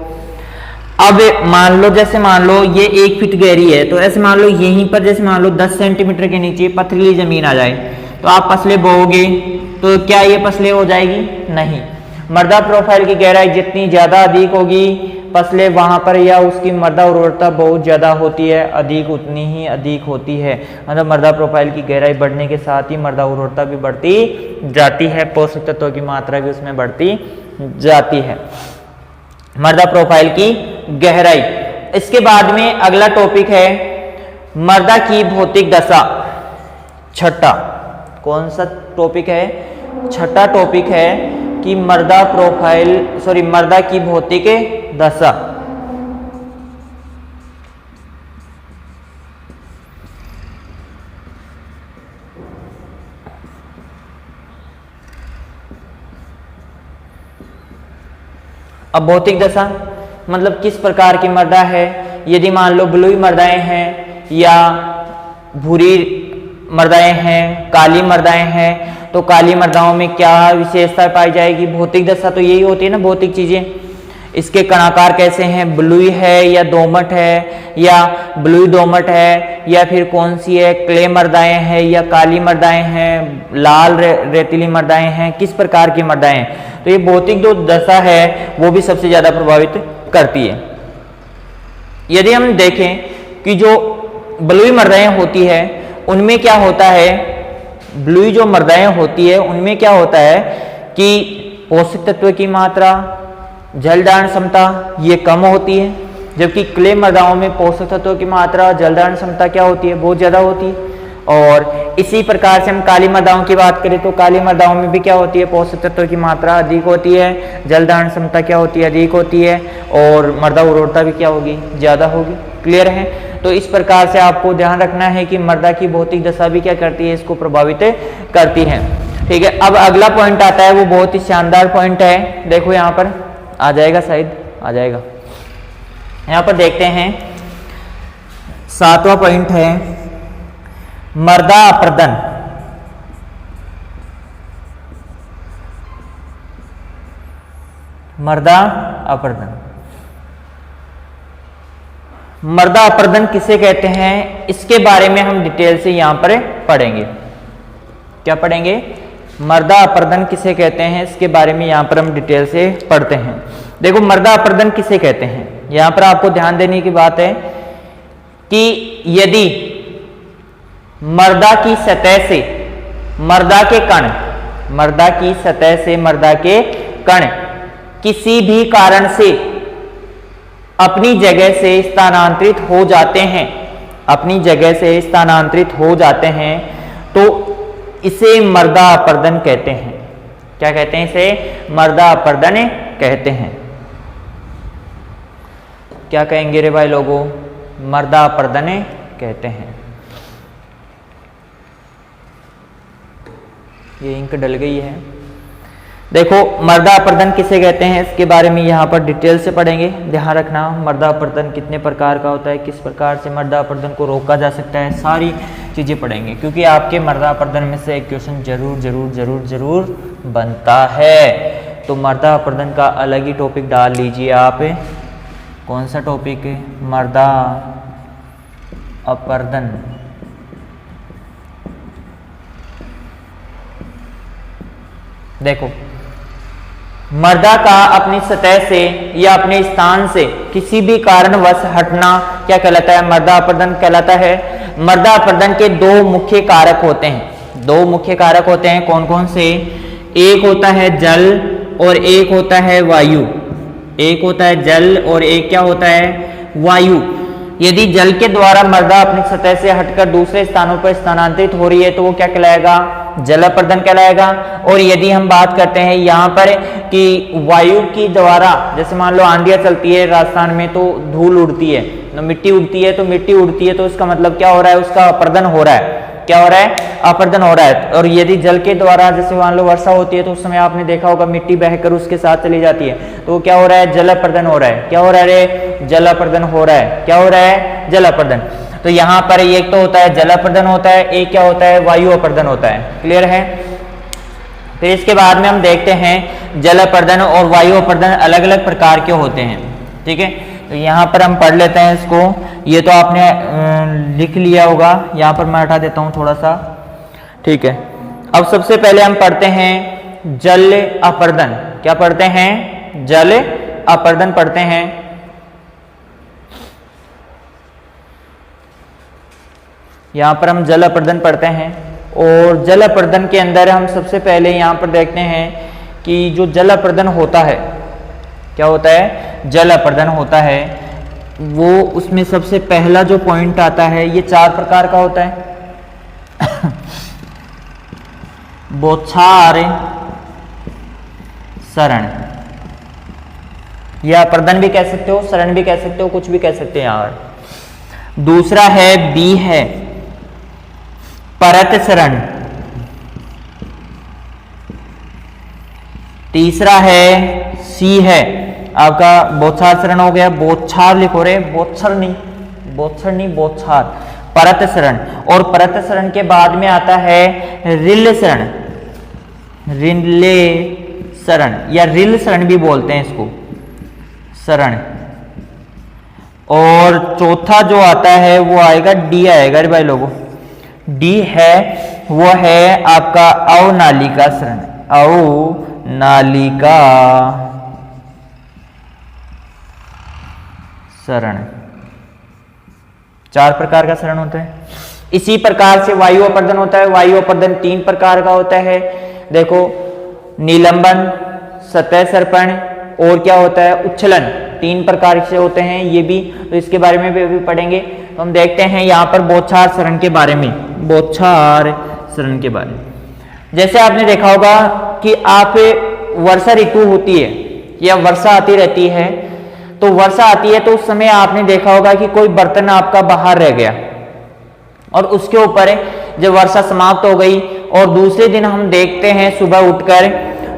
अब मान लो, जैसे मान लो ये 1 फीट गहरी है, तो ऐसे मान लो यहीं पर जैसे मान लो 10 सेंटीमीटर के नीचे पथरीली जमीन आ जाए तो आप फसलें बोओगे तो क्या ये फसलें हो जाएगी? नहीं। मर्दा प्रोफाइल की गहराई जितनी ज्यादा अधिक होगी फसलें वहां पर, या उसकी मर्दा उर्वरता बहुत ज्यादा होती है, अधिक उतनी ही अधिक होती है। मतलब मर्दा प्रोफाइल की गहराई बढ़ने के साथ ही मर्दा उर्वरता भी बढ़ती जाती है, पोषक तत्वों की मात्रा भी उसमें बढ़ती जाती है। मर्दा प्रोफाइल की गहराई। इसके बाद में अगला टॉपिक है मर्दा की भौतिक दशा। छठा कौन सा टॉपिक है? छठा टॉपिक है कि मर्दा मर्दा की भौतिक दशा। अब भौतिक दशा मतलब किस प्रकार की मर्दा है। यदि मान लो ब्लूई मर्दाएं हैं या भूरी मर्दाएं हैं, काली मर्दाएं हैं, तो काली मर्दाओं में क्या विशेषता पाई जाएगी। भौतिक दशा तो यही होती है ना, भौतिक चीजें। इसके कणाकार कैसे हैं, ब्लूई है या दोमट है, या ब्लूई दोमट है, या फिर कौन सी है, क्ले मर्दाएं हैं या काली मर्दाएं हैं, लाल रेतीली मर्दाएं हैं, किस प्रकार की मर्दाएं हैं। तो ये भौतिक जो दशा है वो भी सबसे ज्यादा प्रभावित करती है। यदि हम देखें कि जो ब्लूई मर्दाएं होती है उनमें क्या होता है, ब्लूई जो मर्दाएं होती है उनमें क्या होता है कि पोषक तत्व की मात्रा, जल धारण क्षमता ये कम होती है, जबकि क्ले मर्दाओं में पोषक तत्वों की मात्रा, जल धारण क्षमता क्या होती है, बहुत ज्यादा होती है। और इसी प्रकार से हम काली मर्दाओं की बात करें तो काली मर्दाओं में भी क्या होती है, पोषक तत्वों की मात्रा अधिक होती है, जल धारण क्षमता क्या होती है, अधिक होती है, और मर्दा उर्वरता भी क्या होगी, ज्यादा होगी। क्लियर है। तो इस प्रकार से आपको ध्यान रखना है कि मर्दा की भौतिक दशा भी क्या करती है, इसको प्रभावित करती है। ठीक है। अब अगला पॉइंट आता है, वो बहुत ही शानदार पॉइंट है। देखो यहाँ पर आ जाएगा, शायद आ जाएगा। यहाँ पर देखते हैं 7वां पॉइंट है मर्दा अपर्दन। मर्दा अपर्दन, मर्दा अपर्दन किसे कहते हैं, इसके बारे में हम डिटेल से यहां पर पढ़ेंगे। क्या पढ़ेंगे, मर्दा अपर्दन किसे कहते हैं, इसके बारे में यहां पर हम डिटेल से पढ़ते हैं। देखो मर्दा अपर्दन किसे कहते हैं, यहां पर आपको ध्यान देने की बात है कि यदि मर्दा की सतह से मर्दा के कण, मर्दा की सतह से मर्दा के कण किसी भी कारण से अपनी जगह से स्थानांतरित हो जाते हैं, अपनी जगह से स्थानांतरित हो जाते हैं, तो इसे मर्दा अपर्दन कहते हैं। क्या कहते हैं, इसे मर्दा अपर्दन कहते हैं। क्या कहेंगे रे भाई लोगों, मर्दा अपर्दन कहते हैं। ये इंक डल गई है। देखो मर्दा अपर्दन किसे कहते हैं, इसके बारे में यहाँ पर डिटेल से पढ़ेंगे। ध्यान रखना मर्दा अपर्दन कितने प्रकार का होता है, किस प्रकार से मर्दा अपर्दन को रोका जा सकता है, सारी चीज़ें पढ़ेंगे, क्योंकि आपके मर्दा अपर्दन में से एक क्वेश्चन जरूर जरूर जरूर जरूर बनता है। तो मर्दा अपर्दन का अलग ही टॉपिक डाल लीजिए आप। कौन सा टॉपिक, मर्दा अपर्दन। देखो मर्दा का अपनी सतह से या अपने स्थान से किसी भी कारणवश हटना क्या कहलाता है, मर्दा अपर्दन कहलाता है। मर्दा अपर्दन के दो मुख्य कारक होते हैं, दो मुख्य कारक होते हैं। कौन कौन से, एक होता है जल और एक होता है वायु। एक होता है जल और एक क्या होता है, वायु। यदि जल के द्वारा मर्दा अपनी सतह से हटकर दूसरे स्थानों पर स्थानांतरित हो रही है तो वो क्या कहलाएगा, जल अपर्दन कहलाएगा। और यदि हम बात करते हैं यहाँ पर कि वायु की द्वारा, जैसे मान लो आंधियां चलती है राजस्थान में तो धूल उड़ती है, तो मिट्टी उड़ती है, तो मिट्टी उड़ती है तो इसका मतलब क्या हो रहा है, उसका अपर्दन हो रहा है। क्या हो रहा है, अपर्दन हो रहा है। और यदि जल के द्वारा जैसे मान लो वर्षा होती है तो उस समय आपने देखा होगा मिट्टी बहकर उसके साथ चली जाती है, तो क्या हो रहा है, जल अपर्दन हो रहा है। क्या हो रहा है रे, जल अपर्दन हो रहा है। क्या हो रहा है, जल अपर्दन। तो यहाँ पर एक तो होता है जल अपर्दन होता है, एक क्या होता है, वायु अपर्दन होता है। क्लियर है। फिर इसके बाद में हम देखते हैं जल अपर्दन और वायु अपर्दन अलग अलग प्रकार के होते हैं। ठीक है, तो यहाँ पर हम पढ़ लेते हैं इसको। ये तो आपने लिख लिया होगा, यहाँ पर मैं हटा देता हूँ थोड़ा सा। ठीक है, अब सबसे पहले हम पढ़ते हैं जल अपर्दन। क्या पढ़ते हैं, जल अपर्दन पढ़ते हैं। यहाँ पर हम जल अपर्दन पढ़ते हैं और जल अपर्दन के अंदर हम सबसे पहले यहाँ पर देखते हैं कि जो जल अपर्दन होता है, क्या होता है, जल अपर्दन होता है, वो उसमें सबसे पहला जो पॉइंट आता है ये 4 प्रकार का होता है। बौछार, सरण, या अपर्दन भी कह सकते हो, सरण भी कह सकते हो, कुछ भी कह सकते हैं यार। दूसरा है बी है परत सरण। तीसरा है सी है आपका बौछार सरण हो गया, बौछार लिखो रे, बोछर नहीं, बोछर नहीं, बौछार, परत सरण। और परत सरण के बाद में आता है रिल सरण, रिले सरण या रिल सरण भी बोलते हैं इसको, सरण। और चौथा जो आता है वो आएगा डी आएगा रे भाई लोगों, डी है वो है आपका अवनालिका सरण, अवनालिका सरण। 4 प्रकार का सरण होता है। इसी प्रकार से वायु अपर्दन होता है। वायु अपर्दन 3 प्रकार का होता है। देखो, निलंबन, सतह सर्पण और क्या होता है उच्छलन, 3 प्रकार से होते हैं ये भी, तो इसके बारे में भी पढ़ेंगे। तो हम देखते हैं यहाँ पर बौछार सरण के बारे में, बौछार सरण के बारे में। जैसे आपने देखा होगा कि आप वर्षा ऋतु होती है या वर्षा आती रहती है, तो वर्षा आती है तो उस समय आपने देखा होगा कि कोई बर्तन आपका बाहर रह गया और उसके ऊपर जब वर्षा समाप्त हो गई और दूसरे दिन हम देखते हैं सुबह उठकर,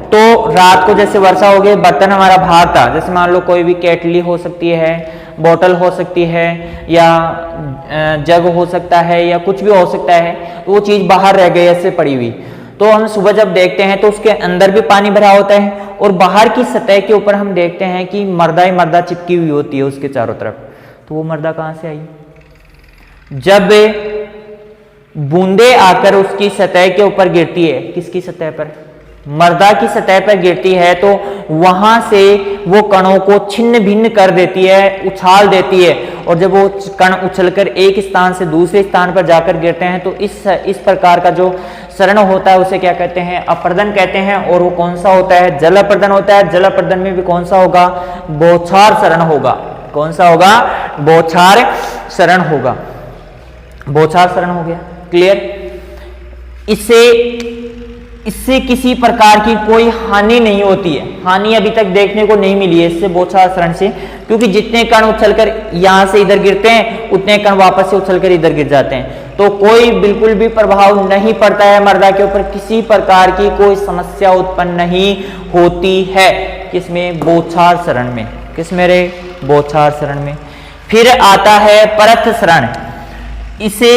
तो रात को जैसे वर्षा हो गई, बर्तन हमारा बाहर था, जैसे मान लो कोई भी केटली हो सकती है, बोतल हो सकती है या जग हो सकता है या कुछ भी हो सकता है, तो वो चीज़ बाहर रह गई ऐसे पड़ी हुई। तो हम सुबह जब देखते हैं तो उसके अंदर भी पानी भरा होता है और बाहर की सतह के ऊपर हम देखते हैं कि मर्दा ही मर्दा चिपकी हुई होती है उसके चारों तरफ। तो वो मर्दा कहाँ से आई? जब बूंदे आकर उसकी सतह के ऊपर गिरती है, किसकी सतह पर? मर्दा की सतह पर गिरती है, तो वहां से वो कणों को छिन्न भिन्न कर देती है, उछाल देती है, और जब वो कण उछलकर एक स्थान से दूसरे स्थान पर जाकर गिरते हैं, तो इस प्रकार का जो सरण होता है उसे क्या कहते हैं? अपर्दन कहते हैं। और वो कौन सा होता है? जल अपर्दन होता है। जल अपर्दन में भी कौन सा होगा? बौछार सरण होगा। कौन सा होगा? बौछार सरण होगा। बौछार सरण हो गया, क्लियर। इससे किसी प्रकार की कोई हानि नहीं होती है, हानि अभी तक देखने को नहीं मिली है इससे, बौछार सरण से, क्योंकि जितने कण उछलकर यहां से इधर गिरते हैं उतने कण वापस से उछलकर इधर गिर जाते हैं, तो कोई बिल्कुल भी प्रभाव नहीं पड़ता है मर्दा के ऊपर, किसी प्रकार की कोई समस्या उत्पन्न नहीं होती है। किसमें? बौछार सरण में। किसमें रे? बौछार सरण में। फिर आता है परत सरण। इसे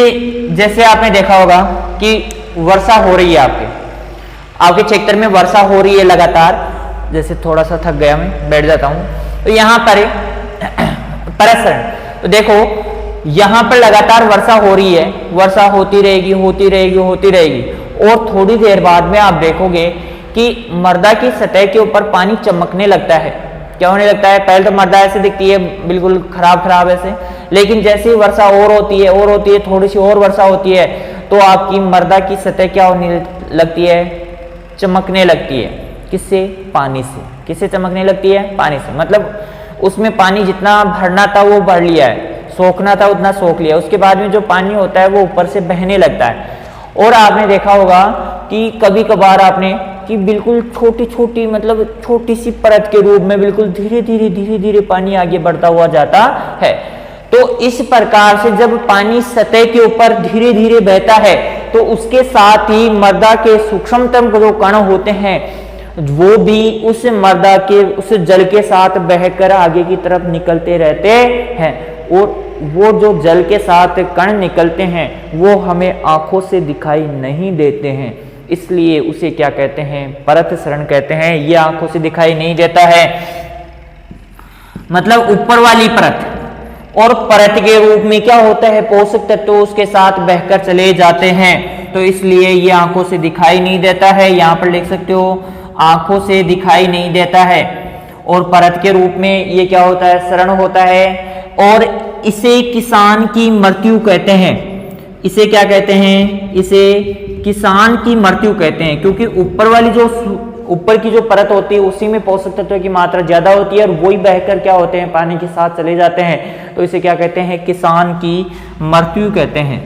जैसे आपने देखा होगा कि वर्षा हो रही है, आपके क्षेत्र में वर्षा हो रही है लगातार, जैसे थोड़ा सा थक गया मैं, बैठ जाता हूं, तो यहां पर परत सरण, तो देखो यहां पर लगातार वर्षा हो रही है, वर्षा होती रहेगी होती रहेगी होती रहेगी, और थोड़ी देर बाद में आप देखोगे कि मर्दा की सतह के ऊपर पानी चमकने लगता है। क्या होने लगता है? पहले तो मर्दा ऐसे दिखती है बिल्कुल खराब खराब ऐसे, लेकिन जैसे ही वर्षा और होती है थोड़ी सी और वर्षा होती है, तो आपकी मर्दा की सतह क्या होने लगती है? चमकने लगती है। किससे? पानी से। किससे चमकने लगती है? पानी से। मतलब उसमें पानी जितना भरना था वो भर लिया है, सोखना था उतना सोख लिया, उसके बाद में जो पानी होता है वो ऊपर से बहने लगता है। और आपने देखा होगा कि कभी कभार आपने कि बिल्कुल छोटी छोटी, मतलब छोटी सी परत के रूप में बिल्कुल धीरे धीरे पानी आगे बढ़ता हुआ जाता है। तो इस प्रकार से जब पानी सतह के ऊपर धीरे धीरे बहता है, तो उसके साथ ही मर्दा के सूक्ष्मतम जो कण होते हैं वो भी उस मर्दा के उस जल के साथ बहकर आगे की तरफ निकलते रहते हैं, और वो जो जल के साथ कण निकलते हैं वो हमें आंखों से दिखाई नहीं देते हैं, इसलिए उसे क्या कहते हैं? परत सरण कहते हैं। ये आंखों से दिखाई नहीं देता है, मतलब ऊपर वाली परत, और परत के रूप में क्या होता है? पोषक तत्व उसके साथ बहकर चले जाते हैं, तो इसलिए ये आंखों से दिखाई नहीं देता है। यहां पर लिख सकते हो, आंखों से दिखाई नहीं देता है। और परत के रूप में ये क्या होता है? सरण होता है। और इसे किसान की मृत्यु कहते हैं। इसे क्या कहते हैं? इसे किसान की मृत्यु कहते हैं, क्योंकि ऊपर की जो परत होती है उसी में पोषक तत्व की मात्रा ज्यादा होती है, और वही बहकर क्या होते हैं? पानी के साथ चले जाते हैं, तो इसे क्या कहते हैं? किसान की मृत्यु कहते हैं।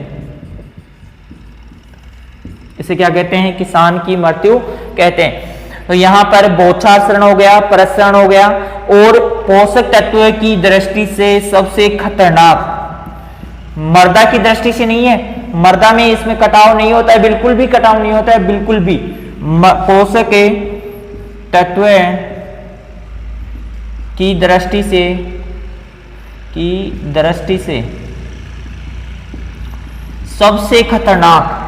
इसे क्या कहते हैं? किसान की मृत्यु कहते हैं। तो यहां पर बौछार शरण हो गया, प्रसरण हो गया, और पोषक तत्व की दृष्टि से सबसे खतरनाक, मर्दा की दृष्टि से नहीं है, मर्दा में इसमें कटाव नहीं होता है, बिल्कुल भी कटाव नहीं होता है, बिल्कुल भी। पोषक तत्व की दृष्टि से सबसे खतरनाक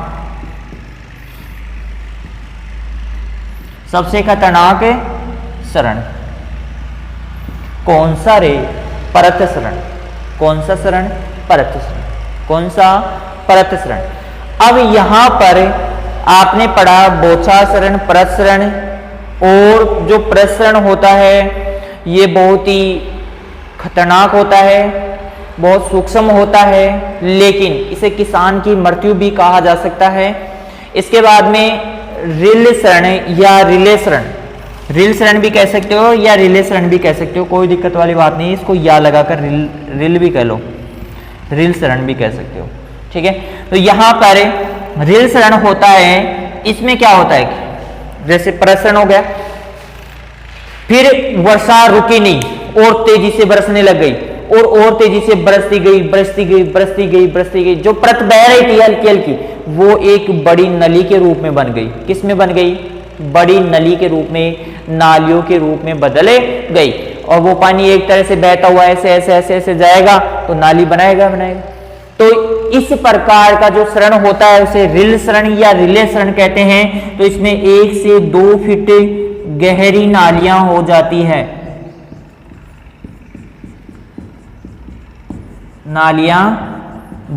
शरण कौन सा रे? परत शरण। कौन सा शरण? परत शरण। कौन सा? परत शरण। अब यहां पर आपने पढ़ा बौछार शरण, परत शरण, और जो प्रसरण होता है ये बहुत ही खतरनाक होता है, बहुत सूक्ष्म होता है, लेकिन इसे किसान की मृत्यु भी कहा जा सकता है। इसके बाद में रिल शरण या रिले शरण, रिल शरण भी कह सकते हो या रिले शरण भी कह सकते हो, कोई दिक्कत वाली बात नहीं, इसको या लगाकर रिल भी कह लो, रिल शरण भी कह सकते हो, ठीक है। तो यहां पर रिल शरण होता है, इसमें क्या होता है, जैसे प्रसरण हो गया, फिर वर्षा रुकी नहीं और तेजी से बरसने लग गई, और तेजी से बरसती गई, जो परत बह रही थी हल्की हल्की, वो एक बड़ी नली के रूप में बन गई। किस में बन गई? बड़ी नली के रूप में, नालियों के रूप में बदले गई, और वो पानी एक तरह से बहता हुआ ऐसे जाएगा तो नाली बनाएगा। तो इस प्रकार का जो शरण होता है उसे रिल शरण या रिले शरण कहते हैं। तो इसमें 1 से 2 फीट गहरी नालियां हो जाती है, नालियां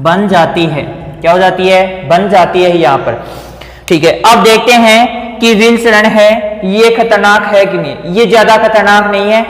बन जाती है। क्या हो जाती है? बन जाती है यहां पर, ठीक है। अब देखते हैं कि रिल शरण है ये खतरनाक है कि नहीं। ये ज्यादा खतरनाक नहीं है,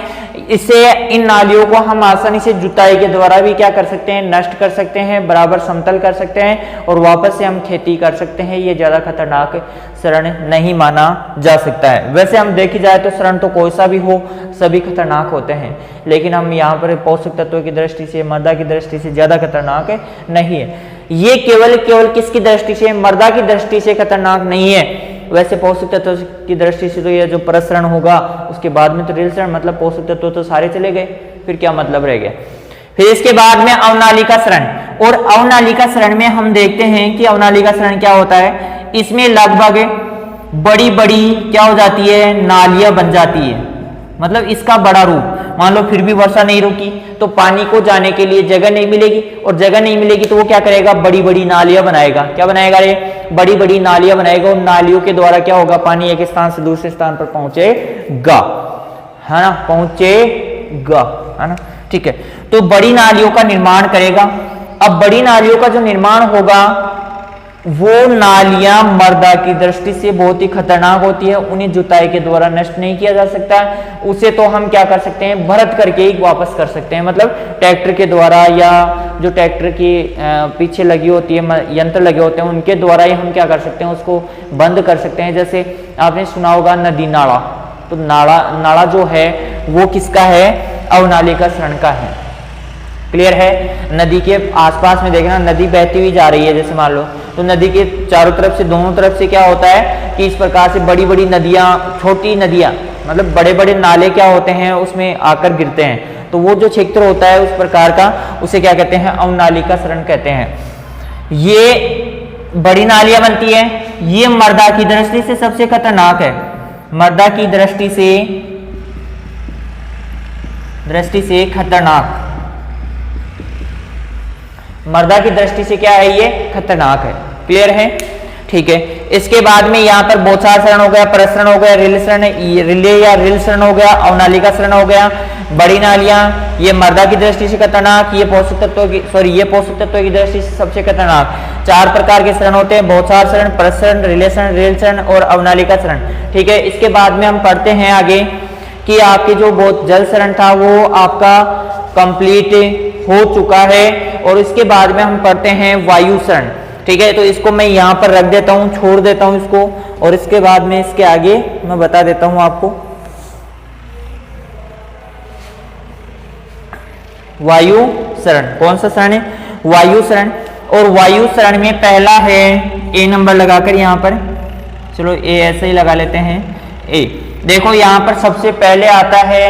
इससे इन नालियों को हम आसानी से जुताई के द्वारा भी क्या कर सकते हैं? नष्ट कर सकते हैं, बराबर समतल कर सकते हैं, और वापस से हम खेती कर सकते हैं। ये ज्यादा खतरनाक शरण नहीं माना जा सकता है। वैसे हम देखी जाए तो शरण तो कोई सा भी हो, सभी खतरनाक होते हैं, लेकिन हम यहाँ पर पोषक तत्वों की दृष्टि से, मृदा की दृष्टि से ज्यादा खतरनाक नहीं है। ये केवल किसकी दृष्टि से? मृदा की दृष्टि से खतरनाक नहीं है। वैसे पोषक तत्व की दृष्टि से तो ये जो प्रसरण होगा उसके बाद में तो रिल शरण, मतलब पोषक तत्व तो सारे चले गए, फिर क्या मतलब रह गया। फिर इसके बाद में अवनालिका शरण, और अवनालिका शरण में हम देखते हैं कि अवनालिका शरण क्या होता है। इसमें लगभग बड़ी बड़ी क्या हो जाती है? नालियां बन जाती है, मतलब इसका बड़ा रूप। मान लो फिर भी वर्षा नहीं रुकी तो पानी को जाने के लिए जगह नहीं मिलेगी, और जगह नहीं मिलेगी तो वो क्या करेगा? बड़ी बड़ी नालियां बनाएगा। क्या बनाएगा रे? बड़ी बड़ी नालियां बनाएगा, और नालियों के द्वारा क्या होगा? पानी एक स्थान से दूसरे स्थान पर पहुंचेगा, है ना, पहुंचेगा, है ना, ठीक है। तो बड़ी नालियों का निर्माण करेगा। अब बड़ी नालियों का जो निर्माण होगा वो नालियां मृदा की दृष्टि से बहुत ही खतरनाक होती है, उन्हें जुताई के द्वारा नष्ट नहीं किया जा सकता। उसे तो हम क्या कर सकते हैं? भरत करके ही वापस कर सकते हैं, मतलब ट्रैक्टर के द्वारा, या जो ट्रैक्टर की पीछे लगी होती है यंत्र लगे होते हैं उनके द्वारा ही हम क्या कर सकते हैं? उसको बंद कर सकते हैं। जैसे आपने सुना होगा नदी नाला, तो नाला जो है वो किसका है? अवनालिका शरण का है। क्लियर है? नदी के आसपास में देखना, नदी बहती हुई जा रही है जैसे मान लो, तो नदी के चारों तरफ से, दोनों तरफ से क्या होता है कि इस प्रकार से बड़ी बड़ी नदियां, छोटी नदियां, मतलब बड़े बड़े नाले क्या होते हैं उसमें आकर गिरते हैं, तो वो जो क्षेत्र होता है उस प्रकार का, उसे क्या कहते हैं? अवनालिका शरण कहते हैं। ये बड़ी नालियां बनती है, ये मृदा की दृष्टि से सबसे खतरनाक है। मृदा की दृष्टि से खतरनाक, मृदा की दृष्टि से क्या है? ये खतरनाक है। क्लियर है? ठीक है। इसके बाद में यहाँ पर बौछार शरण हो गया, प्रसरण हो गया, रिले शरण, रिले या रिल शरण हो गया, अवनालिका शरण हो गया। बड़ी नालियां, ये मृदा की दृष्टि से खतरनाक, ये पोषक तत्वों की दृष्टि से सबसे खतरनाक। 4 प्रकार के शरण होते हैं: बौछार शरण, प्रसरण, रिले शरण, रिल शरण और अवनालिका शरण। ठीक है। इसके बाद में हम पढ़ते हैं आगे कि आपके जो जल शरण था वो आपका कंप्लीट हो चुका है, और इसके बाद में हम पढ़ते हैं वायु शरण। ठीक है, तो इसको मैं यहाँ पर रख देता हूँ, छोड़ देता हूँ इसको, और इसके बाद में इसके आगे मैं बता देता हूँ आपको। वायु शरण, कौन सा शरण है? वायु शरण। और वायु शरण में पहला है, ए नंबर लगाकर यहाँ पर, चलो ए ऐसे ही लगा लेते हैं। ए। देखो यहां पर सबसे पहले आता है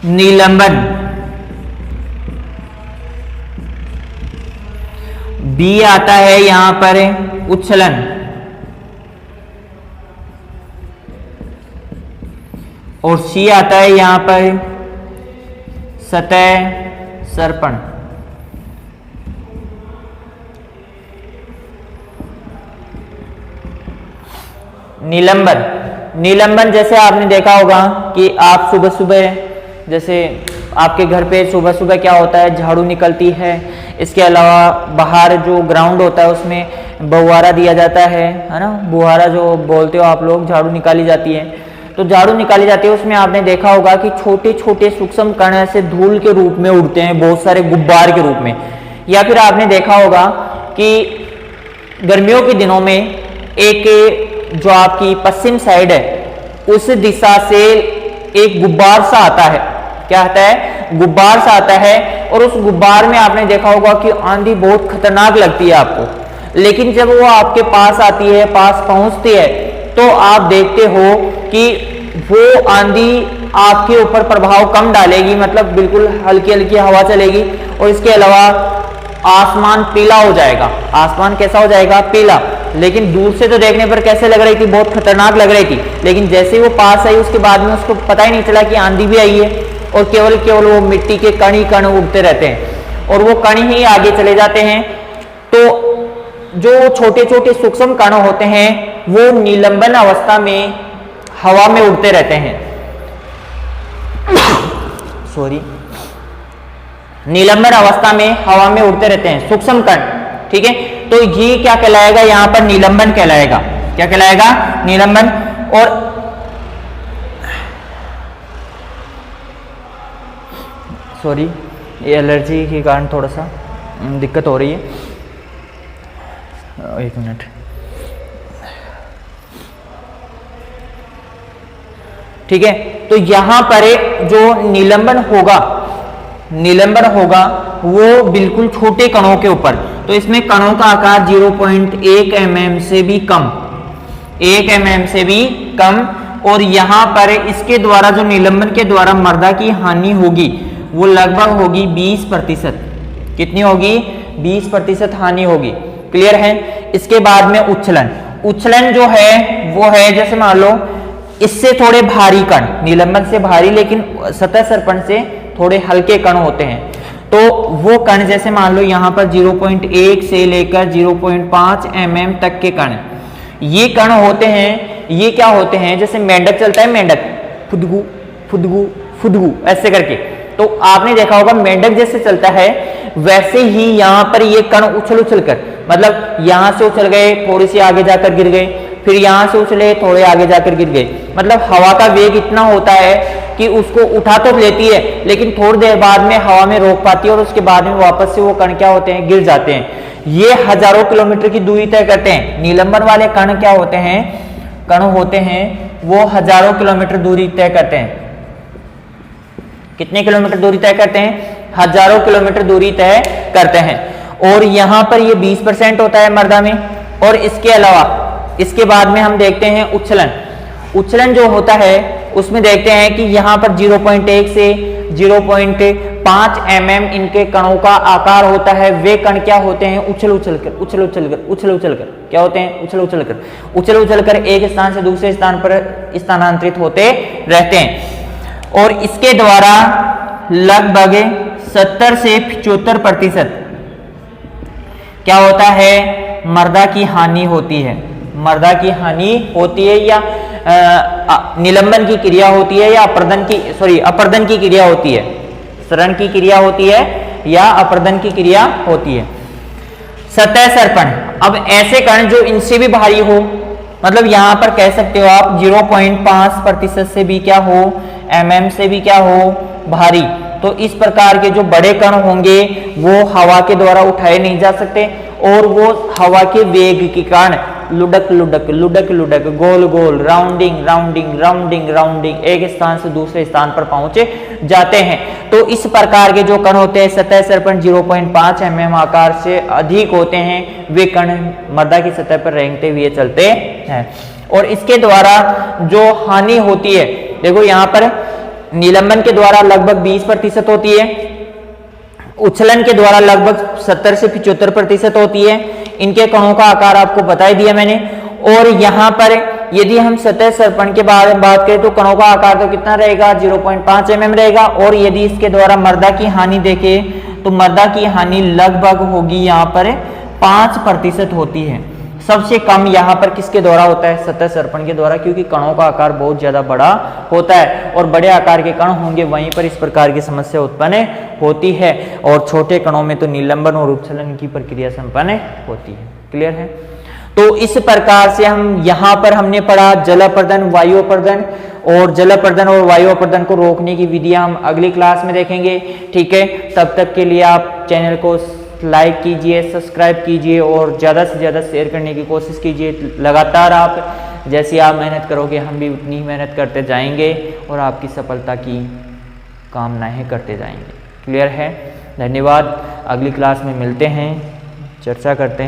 निलंबन, बी आता है यहां पर उच्छलन, और सी आता है यहां पर सतह सर्पण। निलंबन, निलंबन जैसे आपने देखा होगा कि आप सुबह सुबह, जैसे आपके घर पे सुबह सुबह क्या होता है, झाड़ू निकलती है। इसके अलावा बाहर जो ग्राउंड होता है उसमें बुहारा दिया जाता है ना, बुहारा जो बोलते हो आप लोग, झाड़ू निकाली जाती है। तो झाड़ू निकाली जाती है, उसमें आपने देखा होगा कि छोटे छोटे सूक्ष्म कण ऐसे धूल के रूप में उड़ते हैं, बहुत सारे गुब्बार के रूप में। या फिर आपने देखा होगा कि गर्मियों के दिनों में एक जो आपकी पश्चिम साइड है उस दिशा से एक गुब्बार सा आता है, क्या आता है, गुब्बार सा आता है। और उस गुब्बार में आपने देखा होगा कि आंधी बहुत खतरनाक लगती है आपको, लेकिन जब वो आपके पास आती है, पास पहुंचती है, तो आप देखते हो कि वो आंधी आपके ऊपर प्रभाव कम डालेगी, मतलब बिल्कुल हल्की हल्की हवा चलेगी। और इसके अलावा आसमान पीला हो जाएगा। आसमान कैसा हो जाएगा, पीला। लेकिन दूर से तो देखने पर कैसे लग रही थी, बहुत खतरनाक लग रही थी, लेकिन जैसे वो पास आई उसके बाद में उसको पता ही नहीं चला कि आंधी भी आई है, और केवल केवल वो मिट्टी के कण ही कण उड़ते रहते हैं, और वो कण ही आगे चले जाते हैं। तो जो छोटे छोटे सूक्ष्म कण होते हैं वो निलंबन अवस्था में हवा में उड़ते रहते हैं। सॉरी, निलंबन अवस्था में हवा में उड़ते रहते हैं सूक्ष्म कण, ठीक है। तो ये क्या कहलाएगा, यहां पर निलंबन कहलाएगा। क्या कहलाएगा, निलंबन। और सॉरी, ये एलर्जी के कारण थोड़ा सा दिक्कत हो रही है, एक मिनट। ठीक है, तो यहां पर जो निलंबन होगा, निलंबन होगा वो बिल्कुल छोटे कणों के ऊपर। तो इसमें कणों का आकार 0.1 mm से भी कम, 1 mm से भी कम। और यहां पर इसके द्वारा जो निलंबन के द्वारा मृदा की हानि होगी वो लगभग होगी 20%। कितनी होगी, 20% हानि होगी। क्लियर है। इसके बाद में उच्छलन, उच्छलन जो है वो है, जैसे मान लो इससे थोड़े भारी कण, निलंबन से भारी लेकिन सतह सर्पण से थोड़े हल्के कण होते हैं। तो वो कण जैसे मान लो यहाँ पर 0.1 से लेकर 0.5 mm तक के कण, ये कण होते हैं। ये क्या होते हैं, जैसे मेंढक चलता है, मेंढक फुदगू फुदगू फुदगू ऐसे करके, तो आपने देखा होगा मेंढक जैसे चलता है वैसे ही यहाँ पर ये कण उछल उछल कर, मतलब यहां से उछल गए, थोड़ी सी आगे जाकर गिर गए, फिर यहां से उछले, थोड़े आगे जाकर गिर गए। मतलब हवा का वेग इतना होता है कि उसको उठा तो लेती है, लेकिन थोड़ी देर बाद में हवा में रोक पाती है, और उसके बाद में वापस से वो कण क्या होते हैं, गिर जाते हैं। ये हजारों किलोमीटर की दूरी तय करते हैं। निलंबन वाले कण क्या होते हैं, कण होते हैं वो हजारों किलोमीटर दूरी तय करते हैं। कितने किलोमीटर दूरी तय करते हैं, हजारों किलोमीटर दूरी तय करते हैं। और यहां पर ये 20% होता है मृदा में। और इसके अलावा इसके बाद में हम देखते हैं उच्छलन। उच्छलन जो होता है उसमें देखते हैं कि यहाँ पर 0.1 से 0.5 mm इनके कणों का आकार होता है। वे कण क्या होते हैं, उछल उछल कर, उछल उछल कर, उछल उछल कर, क्या होते हैं, उछल उछल कर, उछल उछल कर एक स्थान से दूसरे स्थान पर स्थानांतरित होते रहते हैं। और इसके द्वारा लगभग 70 से 75% क्या होता है, मृदा की हानि होती है। मृदा की हानि होती है, या निलंबन की क्रिया होती है, या अपर्दन की क्रिया होती है। सरण की क्रिया होती है या अपर्दन की क्रिया होती है। सतह सर्पण, अब ऐसे कण जो इनसे भी भारी हो, मतलब यहां पर कह सकते हो आप 0.5% से भी क्या हो, mm से भी क्या हो, भारी। तो इस प्रकार के जो बड़े कण होंगे वो हवा के द्वारा उठाए नहीं जा सकते, और वो हवा के वेग के कारण लुढ़क लुढ़क लुढ़क लुढ़क, गोल गोल, राउंडिंग राउंडिंग राउंडिंग राउंडिंग एक स्थान से दूसरे स्थान पर पहुंचे जाते हैं। तो इस प्रकार के जो कण होते हैं सतह सर्पण 0.5 mm आकार से अधिक होते हैं, वे कण मृदा की सतह पर रेंगते हुए चलते हैं। और इसके द्वारा जो हानि होती है, देखो यहाँ पर निलंबन के द्वारा लगभग 20% होती है, उच्छलन के द्वारा लगभग 70 से 75% होती है। इनके कणों का आकार आपको बता ही दिया मैंने। और यहाँ पर यदि हम सतह सर्पण के बारे में बात करें तो कणों का आकार तो कितना रहेगा, 0.5 mm रहेगा। और यदि इसके द्वारा मर्दा की हानि देखें तो मर्दा की हानि लगभग होगी यहाँ पर 5% होती है। सबसे कम यहाँ पर किसके द्वारा होता है, सतह सर्पण के द्वारा, क्योंकि कणों का आकार बहुत ज्यादा बड़ा होता है और बड़े आकार के कण होंगे वहीं पर इस प्रकार की समस्या उत्पन्न होती है। और छोटे कणों में तो निलंबन और उपचलन की प्रक्रिया संपन्न होती है। क्लियर है। तो इस प्रकार से हम यहाँ पर हमने पढ़ा जल अपर्दन, वायु अपर्दन, और जल अपर्दन और वायु अपर्दन को रोकने की विधियां हम अगली क्लास में देखेंगे। ठीक है, तब तक के लिए आप चैनल को लाइक कीजिए, सब्सक्राइब कीजिए और ज़्यादा से ज़्यादा शेयर करने की कोशिश कीजिए। लगातार आप जैसी आप मेहनत करोगे हम भी उतनी ही मेहनत करते जाएंगे और आपकी सफलता की कामनाएं करते जाएंगे। क्लियर है। धन्यवाद। अगली क्लास में मिलते हैं, चर्चा करते हैं।